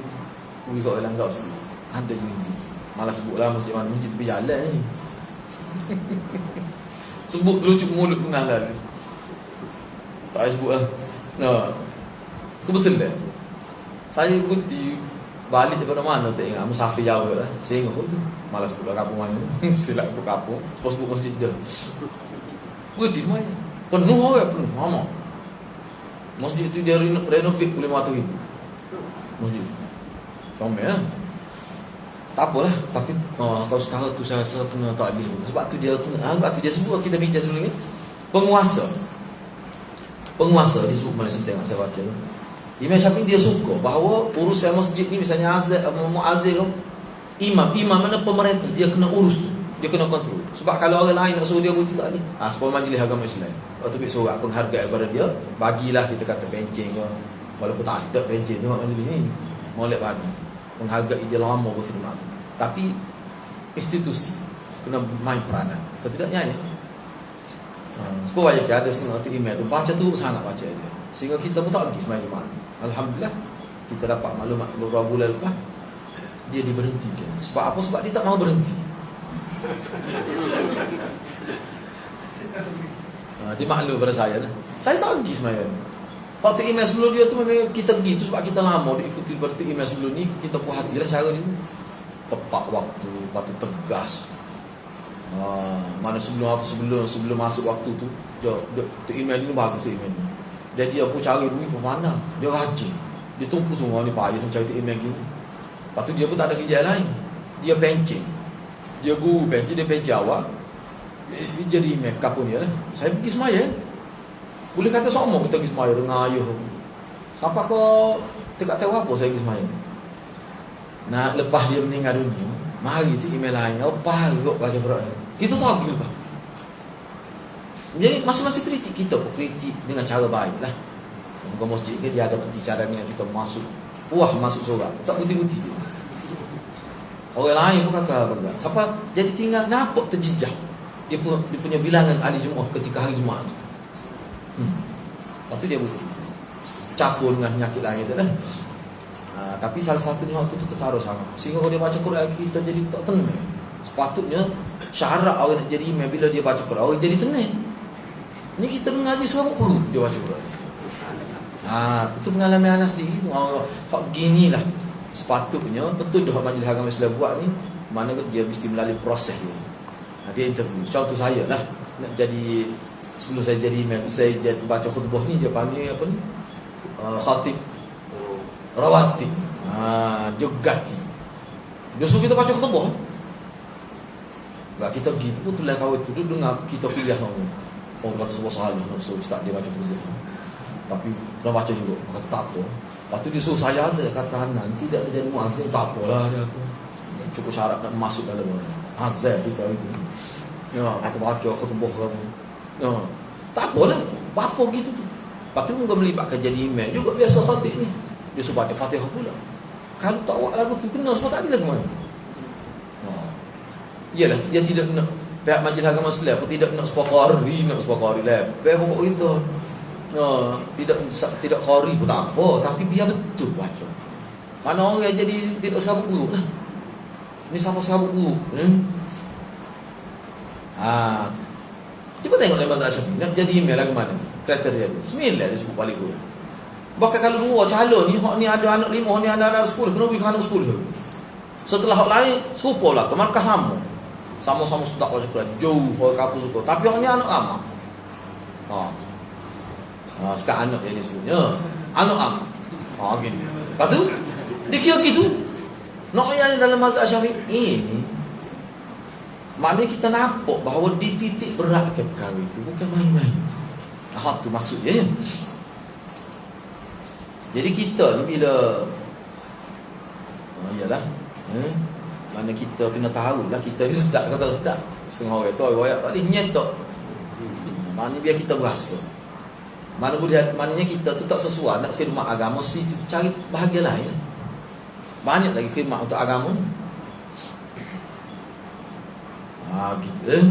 Ui kau bilang tak sih. Ada je gitu. Malas sebutlah masjid mana, masjid tepi jalan ni. Sebut terucuk mulut pun halal. Tak sebut lah. Nah. Kebetulan saya ikuti balik daripada mana tak ingat, musafir jauh lah. Saya ingat tu malas pulang kampung mana. Silap ke kampung, sebut masjid dia. Ikuti mana? Penuh orang, penuh. Mama. Masjid tu dia renovate oleh RM500,000. Masjid. Comel lah. Tak apalah, tapi kalau sekarang tu saya rasa kena tak habis. Sebab tu dia sebut kita bincang sebelum ni. Penguasa dia sebut mana saya tengok saya baca. Imam Syafi'i dia suka bahawa urusan masjid ni misalnya muazzin imam mana pemerintah dia kena urus, dia kena kontrol. Sebab kalau orang lain nak suruh dia buat tak ni. Supaya majlis agama Islam atau tebik surat penghargaan kepada dia, bagilah kita kata pencen ke, walaupun tak ada pencen tu majlis ni. Molek bagi menghargai dia lama berkhidmat. Tapi institusi kena main peranan. Ketidaknya ya. Sebab banyak ada setengah email tu baca tu sangat baca dia. Sehingga kita pun tak pergi semalam Jumaat. Alhamdulillah kita dapat maklumat beberapa bulan lepas dia diberhentikan. Sebab apa? Sebab dia tak mahu berhenti. Dia maklum pada saya lah. Saya tak pergi semalam. Waktu email sebelum dia tu memang kita pergi tu sebab kita lama dia ikuti berarti email sebelum ni kita puas hatilah cara ni. Tepat waktu, lepas tu tegas. Mana sebelum masuk waktu tu dia email ni bagus tu email ni. Dan dia pun cari duit ke mana. Dia rajin. Dia tumpu semua ni payah nak cari email gini. Lepas tu dia pun tak ada kerja lain. Dia pencing. Dia guru pencing, dia pencing awak. Jadi email kapun dia lah. Saya pergi semaya. Boleh kata semua kita pergi semaya dengan ayuh. Siapa kau tak tahu apa saya pergi semaya. Nah, lepas dia meninggal dunia, mari tu email lain. Apa kau baca Quran. Kita tak pergi lepas. Jadi masing-masing kritik kita pun kritik dengan cara baik lah. Muka masjid ke dia ada peti caranya kita masuk. Wah masuk surga. Tak putih-putih. Orang lain pun kata bangga. Siapa jadi tinggal nampak terjejak. dia punya bilangan ahli Jumaat ketika hari Jumaat. Lepas tu dia butuh capur dengan penyakit lain tu lah. Tapi salah satunya waktu tu tertaruh sama. Sehingga kalau dia baca Quran kita jadi tak tenang. Sepatutnya syarat orang nak jadi imam bila dia baca Quran orang jadi tenang. Ni kita mengaji serabut perut dia baca Quran. Itu pengalaman Anas sendiri. Hak gini lah sepatutnya betul dah Majlis Agama Islam buat ni. Mana dia mesti melalui proses dia. Dia interview. Contoh saya lah nak jadi, sebelum saya jadi imam tu saya baca khutbah ni dia panggil apa ni? Khatib rawatib. Jogati. Dia suruh kita baca khutbah. Enggak kita gitu pun tulah kau itu dulu dengar kita kuliah orang. Orang kata sebuah salah nak suruh ustaz dia baca khutbah. Tapi pernah baca juga, kata tak apa. Lepas tu dia suruh saya kata nanti tidak jadi muazzin tak apalah dia tu. Cukup syarat nak masuk dalam azan kita itu. Kata baca khutbah kamu. Tak apalah, apa gitu tu. Lepas tu juga melibatkan jadi imam juga biasa khatib ni. Dia suruh baca Fatihah pula. Kalau tak buat lagu tu kena semua tak ada lagu mana. Yalah dia tidak nak pihak Majlis Agama Islam pun tidak nak sepakari lah. Pihak pokok kita. Tidak qari pun tak apa, tapi biar betul baca. Mana orang yang jadi tidak serabut buruk lah. Ni sama serabut buruk. Cuba tengok dalam mazhab Syafi'i nak jadi imam lagu mana? Kriteria dia. 9 dia sebut balik tu. Bahkan kalau dua calon ni, hak ni ada anak 5, hak ni ada anak 10, kena bagi anak 10. Setelah hak lain serupalah ke markah sama-sama sedap baca Quran, jauh orang kampung suka. Tapi hak ni anak amak. Sekarang anak yang ni sebutnya anak amak. Gini. Lepas tu dikira gitu. Nak yang dalam mazhab Syafi'i ni maknanya kita nampak bahawa di titik berat ke perkara itu bukan main-main. Tu maksudnya. Jadi kita ni bila iyalah mana kita kena tahu lah kita ni sedap kata sedap. Setengah orang tu royak tak boleh nyetok. Maknanya biar kita berasa. Mana boleh maknanya kita tu tak sesuai nak khidmat agama cari bahagia lain. Banyak lagi khidmat untuk agama ni. Gitu.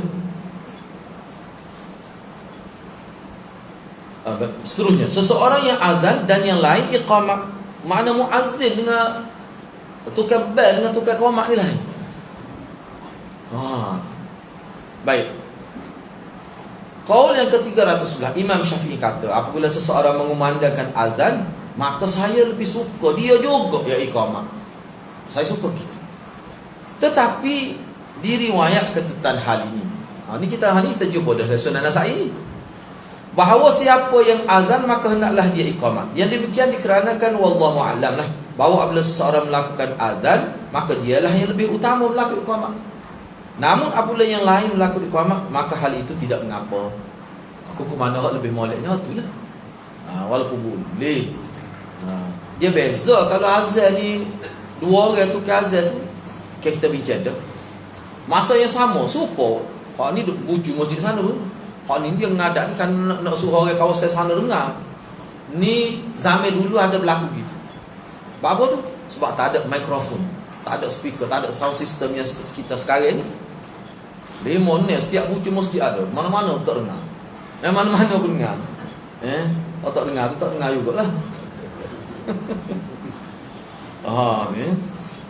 Seterusnya, seseorang yang azan dan yang lain iqamah. Makna muazzin dengan tukar bel dengan tukar qamat ni lain. Baik. Qaul yang ke-311, Imam Syafi'i kata, apabila seseorang mengumandangkan azan, maka saya lebih suka dia juga ya iqamah. Saya suka gitu. Tetapi diriwayatkan tentang hal ini. Ni kita jumpa dah Sunan Nasa'i ni. Bahawa siapa yang azan maka hendaklah dia iqamah. Yang demikian dikarenakan wallahu a'lam lah, bahawa apabila seseorang melakukan azan maka dialah yang lebih utama melakukan iqamah. Namun apabila yang lain melakukan iqamah maka hal itu tidak mengapa. Aku ke mana lebih moleknya itulah. Walaupun boleh. Dia beza kalau azan ni dua orang tukar azan tu kita bincang dah. Masa yang sama serupa. Hak ni duk buju masjid sana pun. Hak ni dia ngadak ni kan nak suruh orang kawasan sana dengar. Ni zaman dulu ada berlaku gitu. Apa tu? Sebab tak ada mikrofon, tak ada speaker, tak ada sound system yang seperti kita sekarang ni. Lemon ni setiap bucu mesti ada. Mana-mana pun tak dengar. Mana-mana pun dengar. Kalau tak dengar tu tak dengar jugalah. Ni.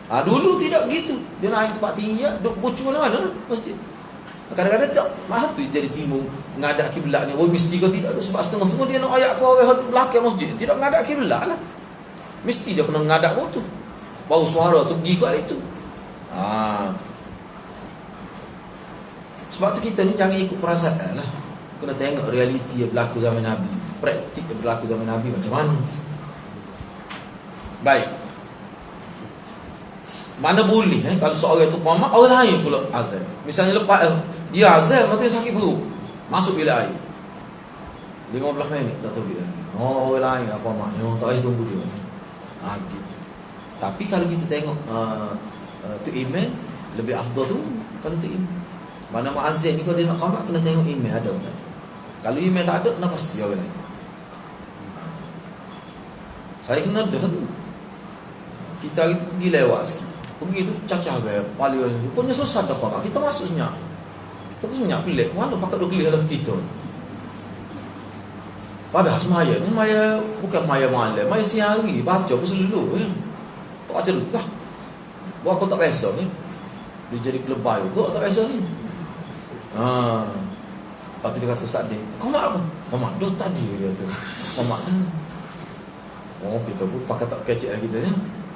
Dulu tidak gitu. Dia naik tempat tinggi ya, duk bucu mana-mana mesti. Kadang-kadang tak mahal tu jadi timung menghadap kiblat ni. Mesti kau tidak tu sebab setengah-setengah dia nak ayak kau orang belakang masjid. Tidak menghadap kiblat lah. Mesti dia kena menghadap kau tu. Baru suara tu pergi kat itu. Sebab tu kita ni jangan ikut perasaan lah. Kena tengok realiti yang berlaku zaman Nabi, praktik yang berlaku zaman Nabi macam mana. Baik. Mana boleh kalau seorang tu qamat, orang lain pula azan. Misalnya lepas dia azan, mati sakit perut, masuk bilik air 15 minit tak tahu dia. Orang lain apa qamat, tak payah tunggu dia. Gitu. Tapi kalau kita tengok tu imam lebih afdal tu kan tu imam. Mana muazzin ni kalau dia nak qamat kena tengok imam ada tak. Kalau imam tak ada kena pasti orang lain. Saya kena dah tu. Kita hari tu pergi lewat sikit. Pergi tu cacah gaya paling rupanya selesai dah qamat. Kita masuk senyap. Kita Tapi sebenarnya pelik, mana pakai dua kelih dalam kita. Padahal semaya ni bukan maya malam, maya siang hari, baca pun selalu tak baca dulu kah? Buat aku tak biasa ni. Dia jadi kelebay juga tak biasa ni. Lepas tu dia kata Ustaz Din, komat apa? Komat dah tadi dia kata. Komat dah. Oh, kita pun pakai tak kecek lah kita ni.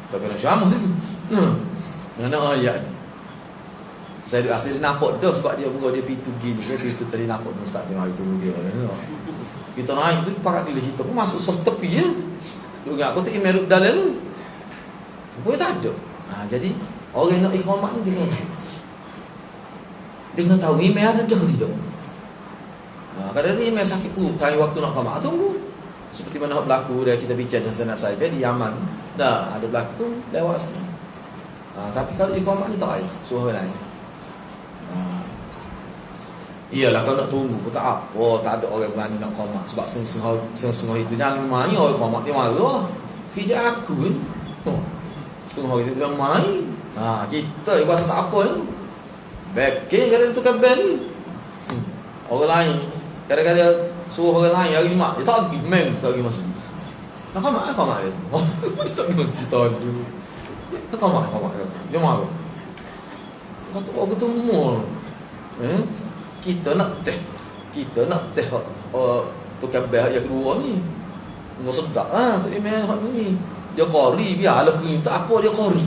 Tak kena syamah situ. Mana ayat ni? Saya duduk asal dia nampak dah sebab dia buka dia pintu gini ke, pintu tadi nampak dah Ustaz Din hari tu dia. Kita naik tu pakat gila kita pun masuk soft tepi je. Dia ingat aku tak email dalam tu. Rupanya tak ada. Jadi orang nak ikhramat ni dia kena tahu. Dia kena tahu email ada dah ke tidak. Kadang-kadang email sakit perut time waktu nak ikhramat, tunggu. Seperti mana berlaku dah kita bincang dengan senat saya di Yaman. Dah ada berlaku tu lewat sana. Tapi kalau ikhramat ni tak payah, suruh orang lain. Iyalah kalau nak tunggu pun tak apa, tak ada orang berani nak qomat sebab setengah itu jangan main orang qomat dia marah. Kerja aku kan. Setengah itu dia main. Kita rasa tak apa kan. Backing kadang tukar band ni. Orang lain kadang-kadang suruh orang lain hari mak dia tak pergi, main tak pergi masuk. Tak qomat dia. Dia tak pergi kita dulu. Tak qomat dia marah. Kata orang ketemu. Kita nak teh tukar bel yang kedua ni. Mau sedap tu email hak ni. Dia qori biarlah kering tak apa dia qori.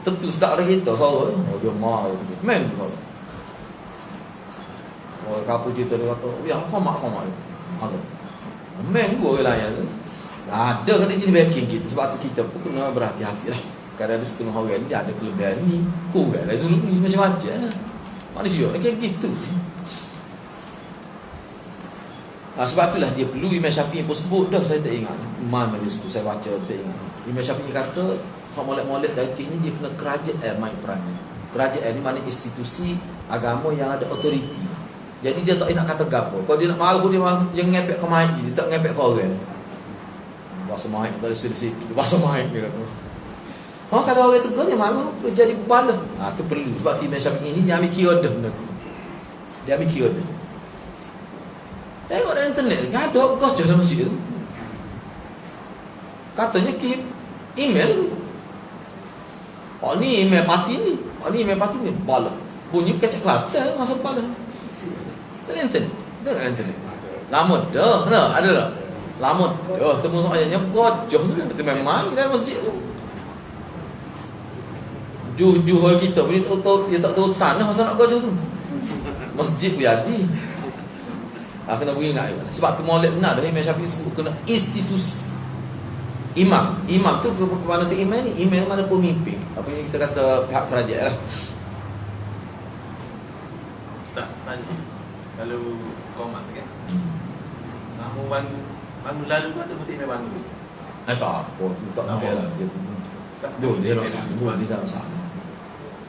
Tentu sedap dah kita sorang. Dia marah. Men tu. Kapu cerita dia kata, "Ya, komak." Maksud. Men gua layan tu. Ada kan dia jadi backing kita sebab tu kita pun kena berhati-hatilah. Kadang ada setengah orang dia ada kelebihan ni, kurang resolusi ni macam-macam. Manusia kayak gitu. Sebab itulah dia perlu Imam Syafi'i pun sebut dah, saya tak ingat mana dia sebut, saya baca tak ingat. Imam Syafi'i kata hak molek-molek dan dia ni kena kerajaan main peran. Kerajaan ni mana institusi agama yang ada autoriti. Jadi dia tak nak kata gapo. Kalau dia nak marah pun dia ngepek ke mic, dia tak ngepek ke orang. Bahasa mic tadi sikit, bahasa mic dia kata. Kalau orang tegur dia marah, dia jadi beban dah. Tu perlu. Sebab Imam Syafi'i ni dia ambil kira dah benda tu. Dia ambil kira dah. Tengok dalam internet, ada gos je dalam masjid tu. Katanya keep email tu. Ni email parti ni. Ni email parti ni. Bala. Bunyi kecek Kelantan masuk bala. Dalam internet. Dalam internet. Lama dah. Ada tak? Lama dah. Temu sama ayatnya gojoh tu. Dia memang dalam masjid tu. Juh kita punya dia tak tahu tanah masa nak gojoh tu. Masjid pun jadi. Kena beringat juga. Sebab tu molek benar dah Imam Syafi'i sebut kena institusi. Imam tu ke mana tu imam ni? Imam mana pemimpin. Apa yang kita kata pihak kerajaan lah. Tak tanya. Kalau komat kan. Kamu bangun lalu tu ada betul Imam bangun tu. Tak apa, tak boleh lah dia. Dia nak sana, dia tak nak sana.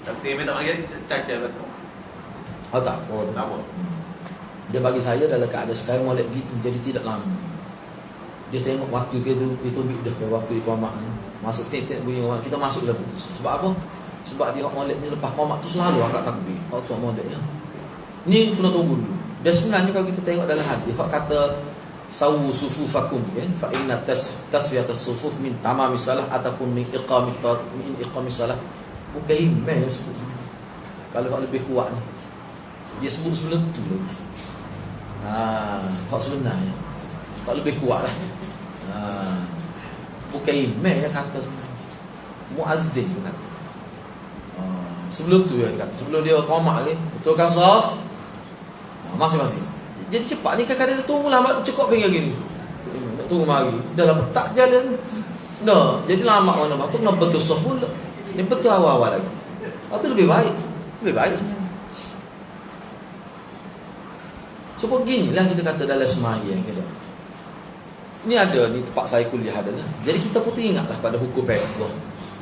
Tapi Imam tak panggil caca betul. Tak apa. Dia bagi saya dalam keadaan sekarang molek gitu jadi tidak lama. Dia tengok waktu itu dah ke waktu iqamah ni. Masuk tek-tek bunyi iqamah, kita masuk dalam putus. Sebab apa? Sebab dia hak molek ni lepas iqamah tu selalu angkat takbir. Waktu moleknya. Ni kena tunggu dulu. Dan sebenarnya kalau kita tengok dalam hadis hak kata sawu sufufakum kan fa inna tasfiyatus sufuf min tamamis salah ataupun min iqamis salah. Bukan imam yang sebut. Kalau hak lebih kuat ni. Dia sebut sebelum tu lagi. Hak sebenarnya tak lebih kuat lah. Bukan imam yang kata, muazzin tu kata. Sebelum tu dia kata, sebelum dia qamat lagi, betulkan saf. Masing-masing. Jadi cepat ni kadang-kadang tunggu lama cukup pergi lagi ni. Nak tunggu mari. Dah lama tak jalan. Dah, jadi lama mana batu nak betul saf pula. Ni betul awal-awal lagi. Itu lebih baik. Lebih baik sebenarnya. So beginilah kita kata dalam sembahyang kita. Ni ada ni tempat saya kuliah adalah. Jadi kita pun ingatlah pada hukum fiqh.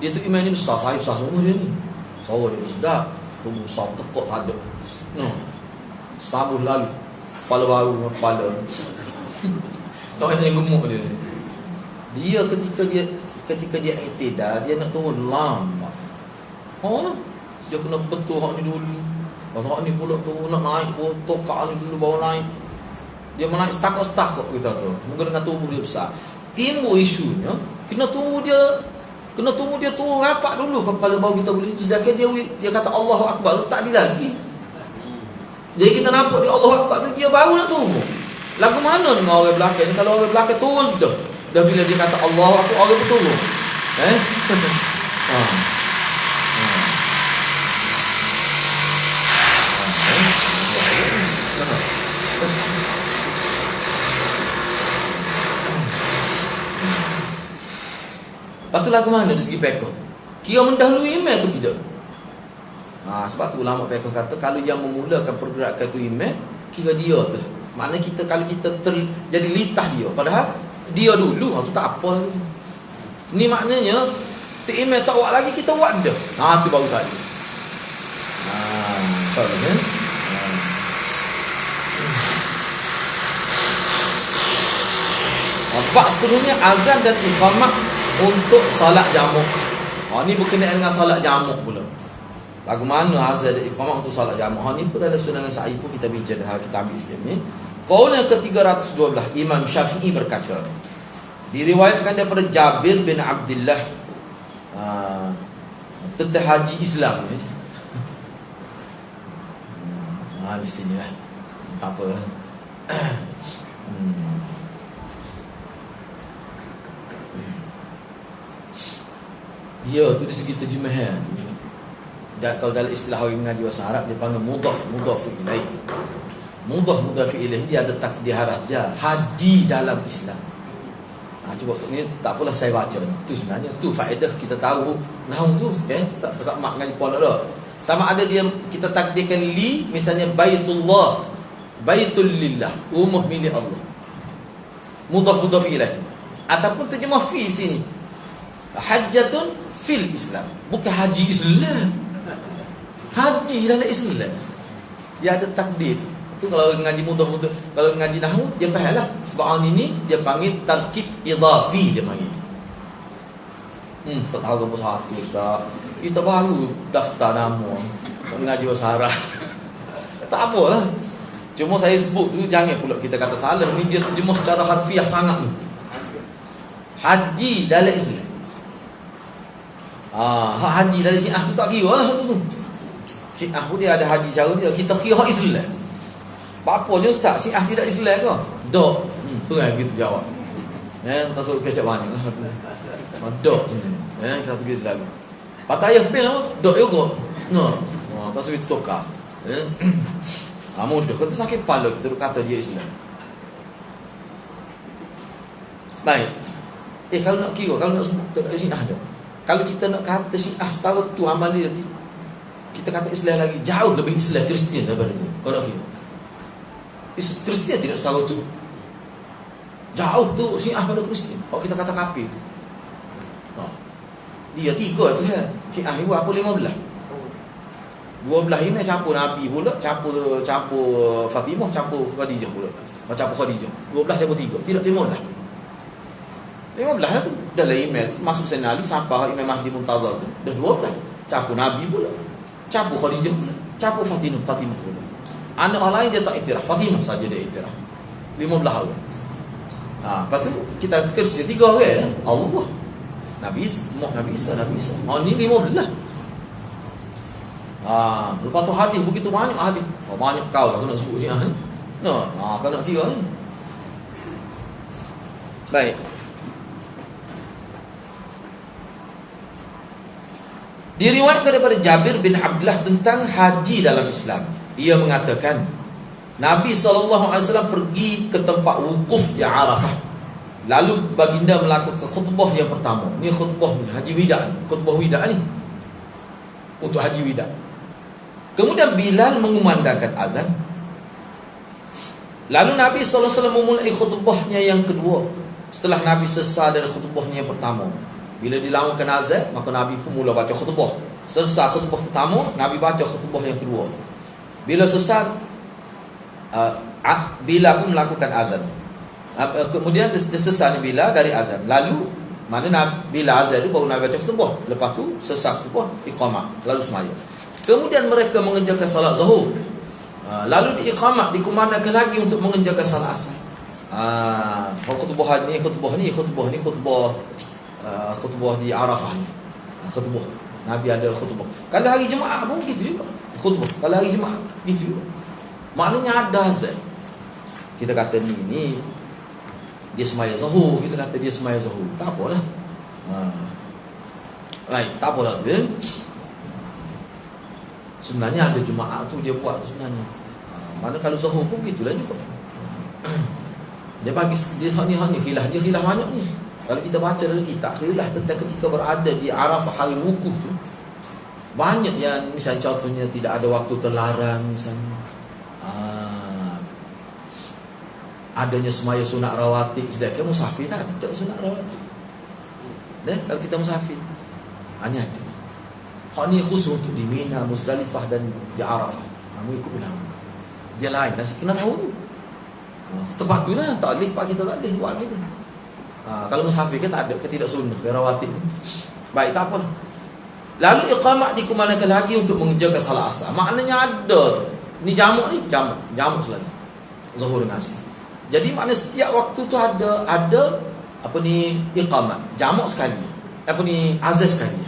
Dia tu imam ni besar, saya besar semua dia ni. Suara dia sedap. Tunggu besar tekuk tak ada. Sambung lalu. Kepala baru kepala. Tak yang gemuk dia ni. Dia ketika dia iktidal, dia nak tunggu lama. Dia kena betul hak ni dulu. Orang ni pula tu nak naik pun tokak ni dulu baru naik. Dia menaik setakak-setakak kita tu. Mungkin dengan tubuh dia besar. Timbul isunya, kena tunggu dia turun rapat dulu kepala baru kita boleh. Sedangkan dia kata Allahu Akbar tu tak ada lagi. Jadi kita nampak dia Allahu Akbar tu dia baru nak turun. Lagu mana dengan orang belakang ni? Kalau orang belakang turun dah. Dah bila dia kata Allahu Akbar orang tu turun. Lepas tu lagu mana dari segi fiqh? Kira mendahului imam ke tidak? Sebab tu ulama fiqh kata kalau yang memulakan pergerakan tu imam, kira dia tu. Maknanya kalau kita jadi litah dia, padahal dia dulu, tu tak apa lagi. Ni maknanya tu imam tak buat lagi, kita buat dah. Tu baru tadi. Tahu kan? Bab seterusnya azan dan iqamah untuk salat jamak. Ni berkenaan dengan salat jamak pula. Bagaimana azan dan iqamah untuk salat jamak? Ni pun dalam Sunan Nasa'i pun kita bincang dah, kita ambil sikit ni. Qaul yang ke-312, Imam Syafi'i berkata, diriwayatkan daripada Jabir bin Abdullah, tentang haji Islam ni. Di sini lah. Tak apa. Dia tu dari segi terjemahan. Dan kalau dalam istilah orang mengaji bahasa Arab dia panggil mudhaf ilaih. Mudhaf ilaih dia ada takdir haraja, haji dalam Islam. Cuba ni tak apalah saya baca. Tu sebenarnya tu faedah kita tahu nahwu tu, tak mak ngaji pun ada. Sama ada dia kita takdirkan li, misalnya baitullah, baitul lillah, rumah milik Allah. Mudhaf ilaih. Ataupun terjemah fi sini. Hajjatun fil Islam, bukan haji Islam. Haji dalam Islam. Dia ada takdir. Tu kalau ngaji mudah-mudah, kalau ngaji nahwu dia fahamlah. Sebab ini dia panggil tarkib idhafi dia panggil. Tak tahu apa satu ustaz. Kita baru daftar nama ngaji bahasa Arab. Tak apalah. Cuma saya sebut tu jangan pula kita kata salah. Ni dia terjemah secara harfiah sangat ni. Haji dalam Islam. Haji dari Syiah tu tak kira lah tu. Syiah pun dia ada haji cara dia. Kita kira Islam. Apa je ustaz, Syiah tidak Islam ke? Tak. Tu yang kita jawab. Tak suruh kecap banyak lah tu. Tak sini. Kita pergi lalu. Patayah pun dok juga. Tak suruh tukar. Mudah. Kata sakit kepala kita kata dia Islam. Baik. Kalau nak kira, kalau nak sebut Syiah dah. Kalau kita nak kata Syiah setara tu amal dia, kita kata Islam lagi jauh lebih Islam Kristian daripada dia. Kau nak kira Kristian tidak setara tu, jauh tu Syiah pada Kristian. Kalau kita kata kafir tu, dia tiga tu ya. Syiah ibu apa 15 ini campur Nabi pula, campur Fatimah, campur Khadijah pula, campur Khadijah 12 campur 3, tidak 15 lah tu. Dalam email masuk Sayyidina Ali sampai Imam Mahdi Muntazar tu dah 12. Campur Nabi pula, campur Khadijah pula, campur Fatimah pula. Anak orang lain dia tak iktiraf, Fatimah saja dia iktiraf. 15 orang. Lepas tu kita kerja 3 orang Allah, Nabi Isa. Ni 15. Lepas tu hadis begitu banyak hadis. Banyak kau lah nak sebut Syiah ni. Kau nak kira ni. Baik. Diriwayatkan daripada Jabir bin Abdullah tentang haji dalam Islam. Ia mengatakan Nabi SAW pergi ke tempat wukuf di Arafah. Lalu baginda melakukan khutbah yang pertama. Ni khutbah ni, haji wida ni. Khutbah wida ni untuk haji wida. Kemudian Bilal mengumandangkan azan. Lalu Nabi SAW memulai khutbahnya yang kedua setelah Nabi selesai dari khutbahnya yang pertama. Bila dilakukan azan, maka Nabi pun mula baca khutbah. Selesai khutbah pertama, Nabi baca khutbah yang kedua. Bila selesai, Bila pun melakukan azan. Kemudian selesai Bila dari azan. Lalu mana Bila azan itu baru Nabi baca khutbah. Lepas tu selesai khutbah, iqamah, lalu semaya. Kemudian mereka mengerjakan salat zuhur. Lalu diiqamah, dikumandangkan lagi untuk mengerjakan salat asar. Khutbah di Arafah ni. Khutbah. Nabi ada khutbah. Kalau hari Jumaat pun gitu juga. Khutbah. Kalau hari Jumaat gitu juga. Maknanya ada azan. Kita kata ni dia semaya zuhur, kita kata dia semaya zuhur. Tak apalah. Baik, tak apalah kan. Sebenarnya ada Jumaat tu dia buat tu sebenarnya. Mana kalau zuhur pun gitulah juga. Dia bagi dia ni khilaf banyak ni. Kalau kita baca dalam kitab khilaf tentang ketika berada di Arafah hari wukuf tu, banyak yang misalnya contohnya tidak ada waktu terlarang misalnya. Adanya semaya sunat rawatib, sedangkan musafir tak ada sunat rawatib. Dan kalau kita musafir, ini ada. Hak ni khusus untuk di Mina, Muzdalifah dan di Arafah. Kamu ikut ulama. Dia lain, kena tahu tu. Tempat tu lah, tak boleh, tempat kita tak boleh buat gitu. Kalau musafir ke tak ada, ke tidak sunnah, ke rawatib ni. Baik, tak apa. Lalu iqamah dikumandangkan lagi untuk mengerjakan salat asar. Maknanya ada tu. Ni jamak jamak selalu. Zuhur dengan asar. Jadi maknanya setiap waktu tu ada apa ni iqamah, jamak sekali. Apa ni azan sekali.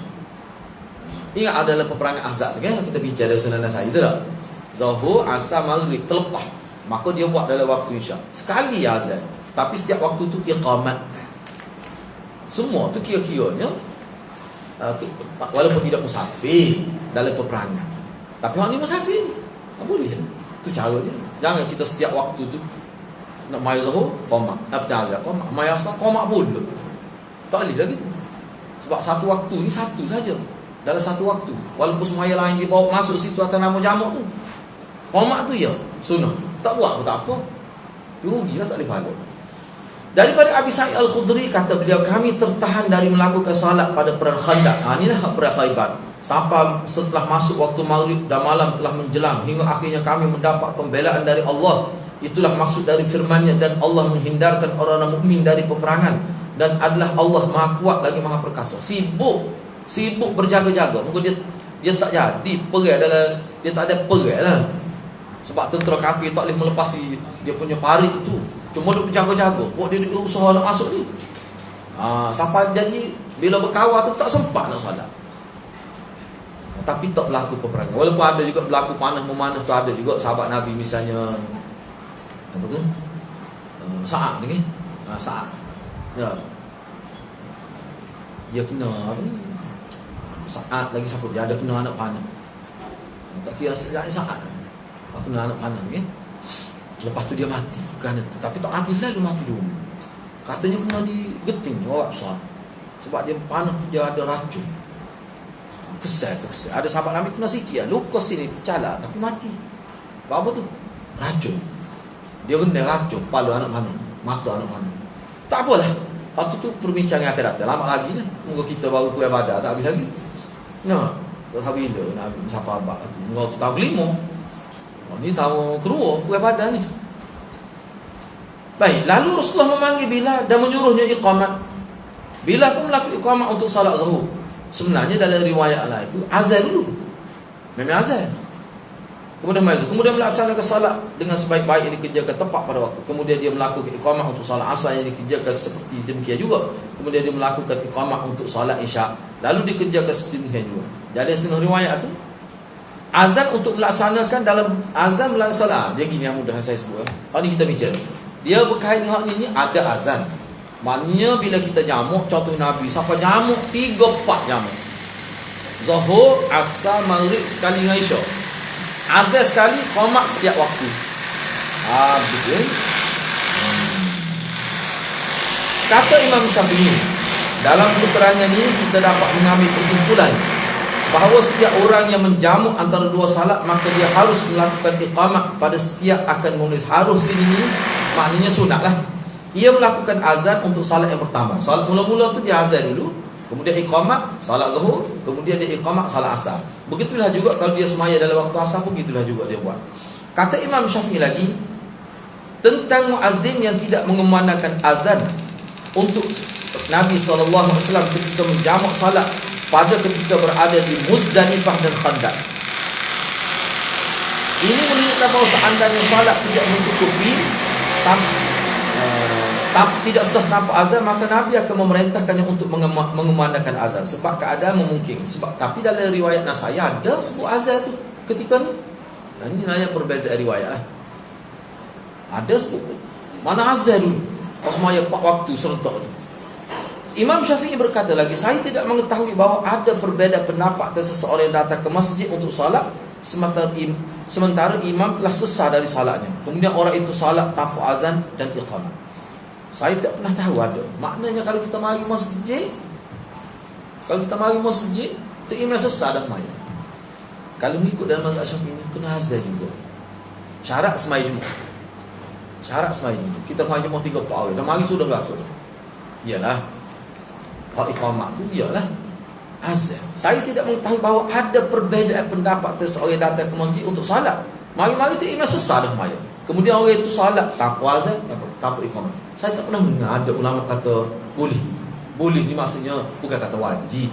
Ingat ada dalam peperangan Ahzab tu kan, kita bicara sunnah saya tu tak. Zuhur, asar, maghrib terlepas. Maka dia buat dalam waktu isyak. Sekali azan. Tapi setiap waktu tu iqamat. Semua tu kira-kiranya walaupun tidak musafir dalam peperangan. Tapi orang ni musafir. Tak boleh. Tu cara dia. Jangan kita setiap waktu tu nak maya zuhur, qamat. Abtazah, qamat. Maya asar, qamat pula. Tak boleh lagi tu. Sebab satu waktu ni satu saja. Dalam satu waktu. Walaupun semaya lain dibawa masuk situ atas nama jamak tu. Qamat tu ya, sunnah. Tak buat pun tak apa. Rugilah, tak boleh pahala. Daripada Abi Sa'id Al-Khudri kata beliau, kami tertahan dari melakukan salat pada perang Khandaq. Inilah perang Khaibar. Sampai setelah masuk waktu maghrib dan malam telah menjelang, hingga akhirnya kami mendapat pembelaan dari Allah. Itulah maksud dari firman-Nya, dan Allah menghindarkan orang-orang mukmin dari peperangan, dan adalah Allah Maha Kuat lagi Maha Perkasa. Sibuk berjaga-jaga. Mungkin dia tak jadi perang dalam, dia tak ada perang lah. Sebab tentera kafir tak boleh melepasi dia punya parit tu. Cuma duk berjaga-jaga. Buat dia usaha nak masuk ni. Sampai jadi bila berkawal tu tak sempat nak salat. Tapi tak berlaku peperangan. Walaupun ada juga berlaku panah-memanah tu, ada juga sahabat Nabi misalnya apa tu? Sa'ad ni. Sa'ad. Ya. Dia kena apa ni? Sa'ad lagi siapa? Dia ada kena anak panah. Tak kira Sa'ad. Aku kena anak panah ni. Lepas tu dia mati. Bukan itu. Tapi tak mati lalu mati dulu. Katanya kena digeting awak besar. Sebab dia panah, dia ada racun. Kesal. Ada sahabat Nabi kena sikit, luka sini cala tapi mati. Apa tu? Racun. Dia kena racun kepala anak panah, mata anak panah. Tak apalah. Waktu tu perbincangan akhirat. Lama lagi lah. Moga kita baru puas badan tak habis lagi. Nah, tak tahu bila nak siapa abad tu. Moga tu tahun kelima. Ni tahun kedua puas badan ni. Baik, lalu Rasulullah memanggil Bilal dan menyuruhnya iqamat. Bilal pun melakukan iqamat untuk salat zuhur. Sebenarnya dalam riwayat lain itu azan dulu. Memang azan. Kemudian melaksanakan salat dengan sebaik-baik yang dikerjakan tepat pada waktu. Kemudian dia melakukan iqamat untuk salat asar yang dikerjakan seperti demikian juga. Kemudian dia melakukan iqamat untuk salat isyak. Lalu dikerjakan seperti demikian juga. Jadi setengah riwayat tu azan untuk melaksanakan dalam azan melaksanakan. Dia gini yang mudah saya sebut. Hari ni kita bicara. Dia berkait dengan ini ada azan. Maknanya bila kita jamuk, contoh Nabi sampai jamuk 3-4 jamuk. Zuhur, asar, maghrib sekali dengan isyak. Azan sekali, qamat setiap waktu. Betul. Kata Imam Syafi'i, dalam keterangan ini kita dapat mengambil kesimpulan bahawa setiap orang yang menjamu antara dua salat, maka dia harus melakukan iqamah pada setiap akan menulis. Harus ini maknanya sunat lah. Ia melakukan azan untuk salat yang pertama. Salat mula-mula tu dia azan dulu, kemudian iqamah salat zuhur, kemudian dia iqamah salat asar. Begitulah juga kalau dia semaya dalam waktu asar pun begitulah juga dia buat. Kata Imam Syafi'i lagi tentang muazzin yang tidak mengumandangkan azan untuk Nabi SAW ketika menjamak salat pada ketika berada di Muzdalifah dan Khandaq. Ini menunjukkan bahawa seandainya salat tidak mencukupi tidak sah tanpa azan, maka Nabi akan memerintahkannya untuk mengumandangkan azan sebab keadaan memungkinkan. Tapi dalam riwayat Nasai ada sebut azan tu ketika ni. Ini nanya perbezaan riwayat lah. Ada sebut mana azan dulu pas semaya waktu serentak tu. Imam Syafi'i berkata lagi, saya tidak mengetahui bahawa ada perbezaan pendapat atas seseorang yang datang ke masjid untuk salat sementara imam telah sesah dari salatnya, kemudian orang itu salat tanpa azan dan iqamah. Saya tak pernah tahu ada. Maknanya kalau kita mari masjid, tu imam sesah dah maya. Kalau mengikut dalam mazhab Syafi'i kena azan juga. Syarat semaya Jumaat. Kita mari Jumaat 3 awal. Dah mari sudah berlaku. Iyalah. Hak iqamah tu iyalah azan. Saya tidak mengetahui bahawa ada perbezaan pendapat seseorang yang datang ke masjid untuk salat. Mari-mari tu imam sesah dah maya. Kemudian orang itu salat tanpa azan, tanpa iqamah. Saya tak pernah dengar ada ulama kata boleh. Boleh ni maksudnya bukan kata wajib.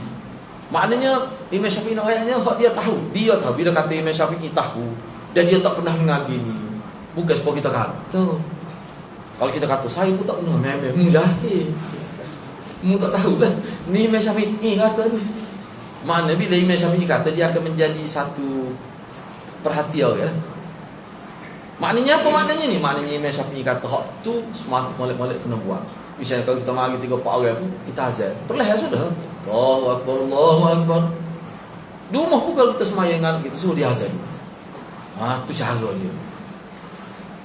Maknanya Imam Syafi'i nak ayatnya hak dia tahu. Dia tahu bila kata Imam Syafi'i tahu dan dia tak pernah dengar gini. Bukan sebab kita kata. Kalau kita kata saya pun tak pernah memang jahil. Mu tak tahu lah. Ni Imam Syafi'i kata ni. Makna bila Imam Syafi'i kata dia akan menjadi satu perhatian ya. Maknanya apa maknanya ni? Maknanya Imam Syafi'i kata hak tu semua molek-molek kena buat. Misalnya kalau kita mari 3-4 orang pun kita azan. Perlah ya sudah. Allahu akbar, Allahu akbar. Di rumah pun kalau kita sembahyang kita suruh dia azan. Tu cara dia.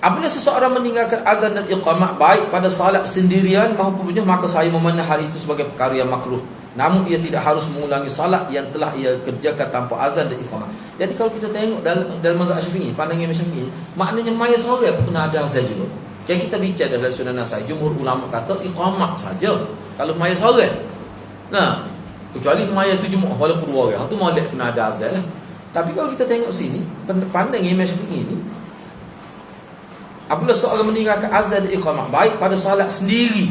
Apabila seseorang meninggalkan azan dan iqamah baik pada salat sendirian maupun berjamaah, maka saya memandang hal itu sebagai perkara yang makruh. Namun ia tidak harus mengulangi salat yang telah ia kerjakan tanpa azan dan iqamah. Jadi kalau kita tengok dalam mazhab Syafi'i, pandangan Imam Syafi'i, maknanya maya seorang pun kena ada azan juga. Yang kita bincang dalam Sunan Nasai, jumhur ulama kata iqamah saja kalau maya seorang. Nah, kecuali maya tu Jumaat walaupun 2 orang, tu molek kena ada azan lah. Tapi kalau kita tengok sini, pandangan Imam Syafi'i ni, apabila seorang meninggalkan azan dan iqamah baik pada salat sendiri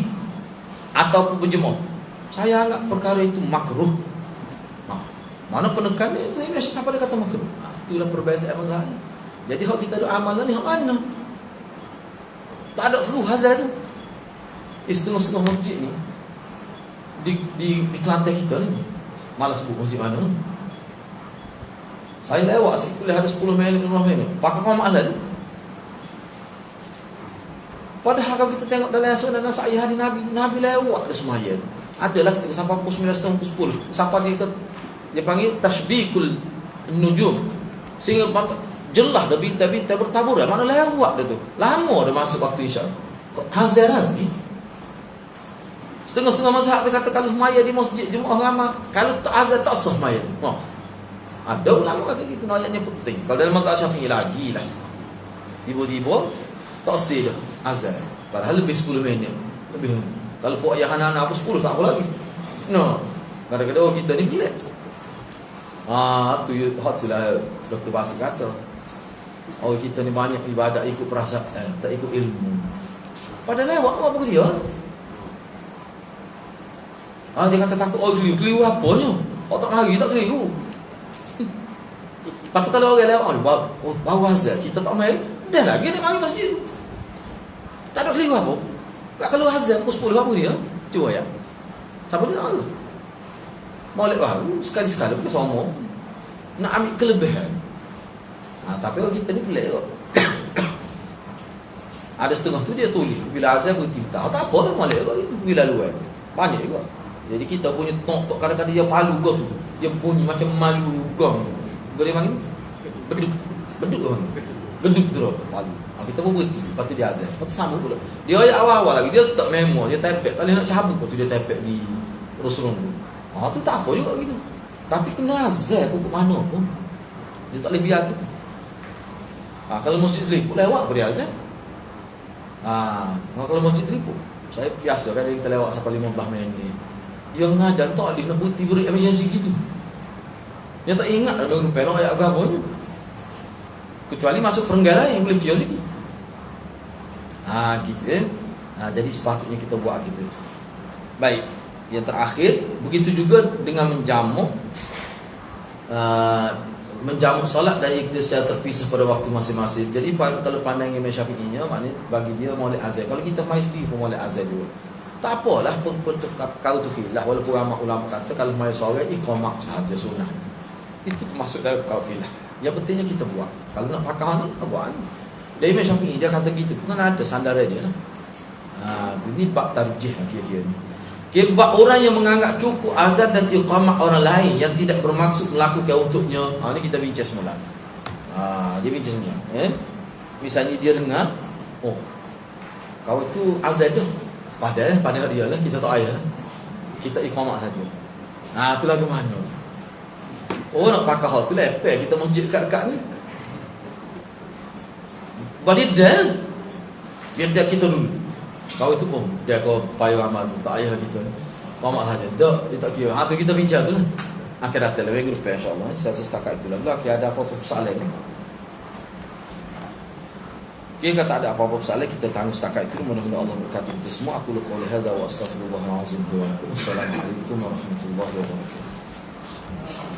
ataupun berjemaah, saya anggap perkara itu makruh. Mana penekan dia itu Imam Syafi'i sampai dia kata makruh. Itulah perbezaan mazhab. Jadi hak kita ada amalan ni hak mana? Tak ada terus azan tu. Setengah-setengah masjid ni di Kelantan kita ni malas sebut masjid mana. Saya lewat boleh ada 10 minit 15 minit pakai amalan. Padahal kalau kita tengok dalam Sunan Nasai hadis Nabi lewat dah semaya. Adalah ketika sampai pukul 9 pukul 10 sampai dia panggil tasbikul nujum, sehingga jelas dah bintang-bintang bertaburan. Mana lewat dah tu. Lama dah masuk waktu isyak. Kok hazar lagi? Setengah-setengah mazhab dia kata kalau semaya di masjid jemaah ramai, kalau tak azan tak sah semaya. Ada ulama kata gitu, ayatnya penting. Kalau dalam mazhab Syafi'i lagi lah. Tiba-tiba tak sah dah azan. Padahal lebih 10 minit. Lebih. Kalau buat ayah anak-anak apa 10 tak apa lagi. Kadang-kadang kita ni bilik. Tu lah Dr. Basir kata. Kita ni banyak ibadat ikut perasaan, tak ikut ilmu. Padahal lewat apa dia? Dia kata takut keliru apanya? Tak mari tak keliru. Lepas tu kalau orang lewat bawa azan, kita tak mari, dah lagi dia mari masjid. Tak ada keliru apa? Kalau azan pukul 10 apa dia? Cuba ya. Siapa dia nak? Molek baru sekali-sekala bukan sama. Nak ambil kelebihan. Tapi orang kita ni pelik kot. Ada setengah tu dia tulis bila azan berhenti tak apa lah molek kot. Bila luar banyak juga. Jadi kita punya tok kadang-kadang dia palu gong tu. Dia bunyi macam malu gong. Boleh panggil? Beduk ke panggil? Beduk tu palu. Kita pun berhenti, lepas tu dia azan. Lepas tu sama pula. Dia ayat awal-awal lagi, dia tak memo, dia tepek. Tak boleh nak cabut, lepas tu dia tepek di Rasulullah tu. Tu tak apa juga gitu. Tapi kena azan kok mana pun. Dia tak boleh biar gitu. Kalau masjid terliput lewat beri azan. Kalau masjid terliput, saya biasa kan kita lewat sampai 15 minit. Dia mengajar tak boleh nak berhenti beri emergency gitu. Dia tak ingat ada penok ayat berapa ni. Kecuali masuk perenggalan yang boleh kira sikit. Gitu jadi sepatutnya kita buat gitu. Baik, yang terakhir begitu juga dengan menjamu menjamu solat dan dia secara terpisah pada waktu masing-masing. Jadi kalau pandang Imam Syafi'inya, maknanya bagi dia maulid azan. Kalau kita mai sendiri pun maulid azan juga. Tak apalah kau tu khilaf, walaupun ulama kata kalau mai sore iqamah sahaja sunnah. Itu termasuk dalam kau khilaf. Yang pentingnya kita buat. Kalau nak pakar ni, buat. Dan Imam Syafi'i dia kata gitu, kan ada sandaran dia lah. Ini bab tarjih kira-kira ni. Bab orang yang menganggap cukup azan dan iqamah orang lain yang tidak bermaksud melakukan untuknya. Ni kita bincang semula. Dia bincang ni. Misalnya dia dengar, oh, kau itu azan dah. Padahal dia lah, kita tak ayah. Kita iqamah saja. Itulah ke mana. Oh, nak pakai hal tu lepek kita masjid dekat-dekat ni. Balik dah. Biar dia kita dulu. Kau itu pun dia kau payah amal tak ayah kita. Qamat saja. Dak dia tak kira. Tu kita bincang tu lah. Akan datang lebih grup insya-Allah. Saya setakat itulah. Kalau ada apa-apa persoalan ni. Jika tak ada apa-apa persoalan kita tangguh setakat itu. Mudah-mudahan Allah berkati kita semua. Aku qouli hadza wa astaghfirullahal azim wa lakum. Assalamualaikum warahmatullahi wabarakatuh.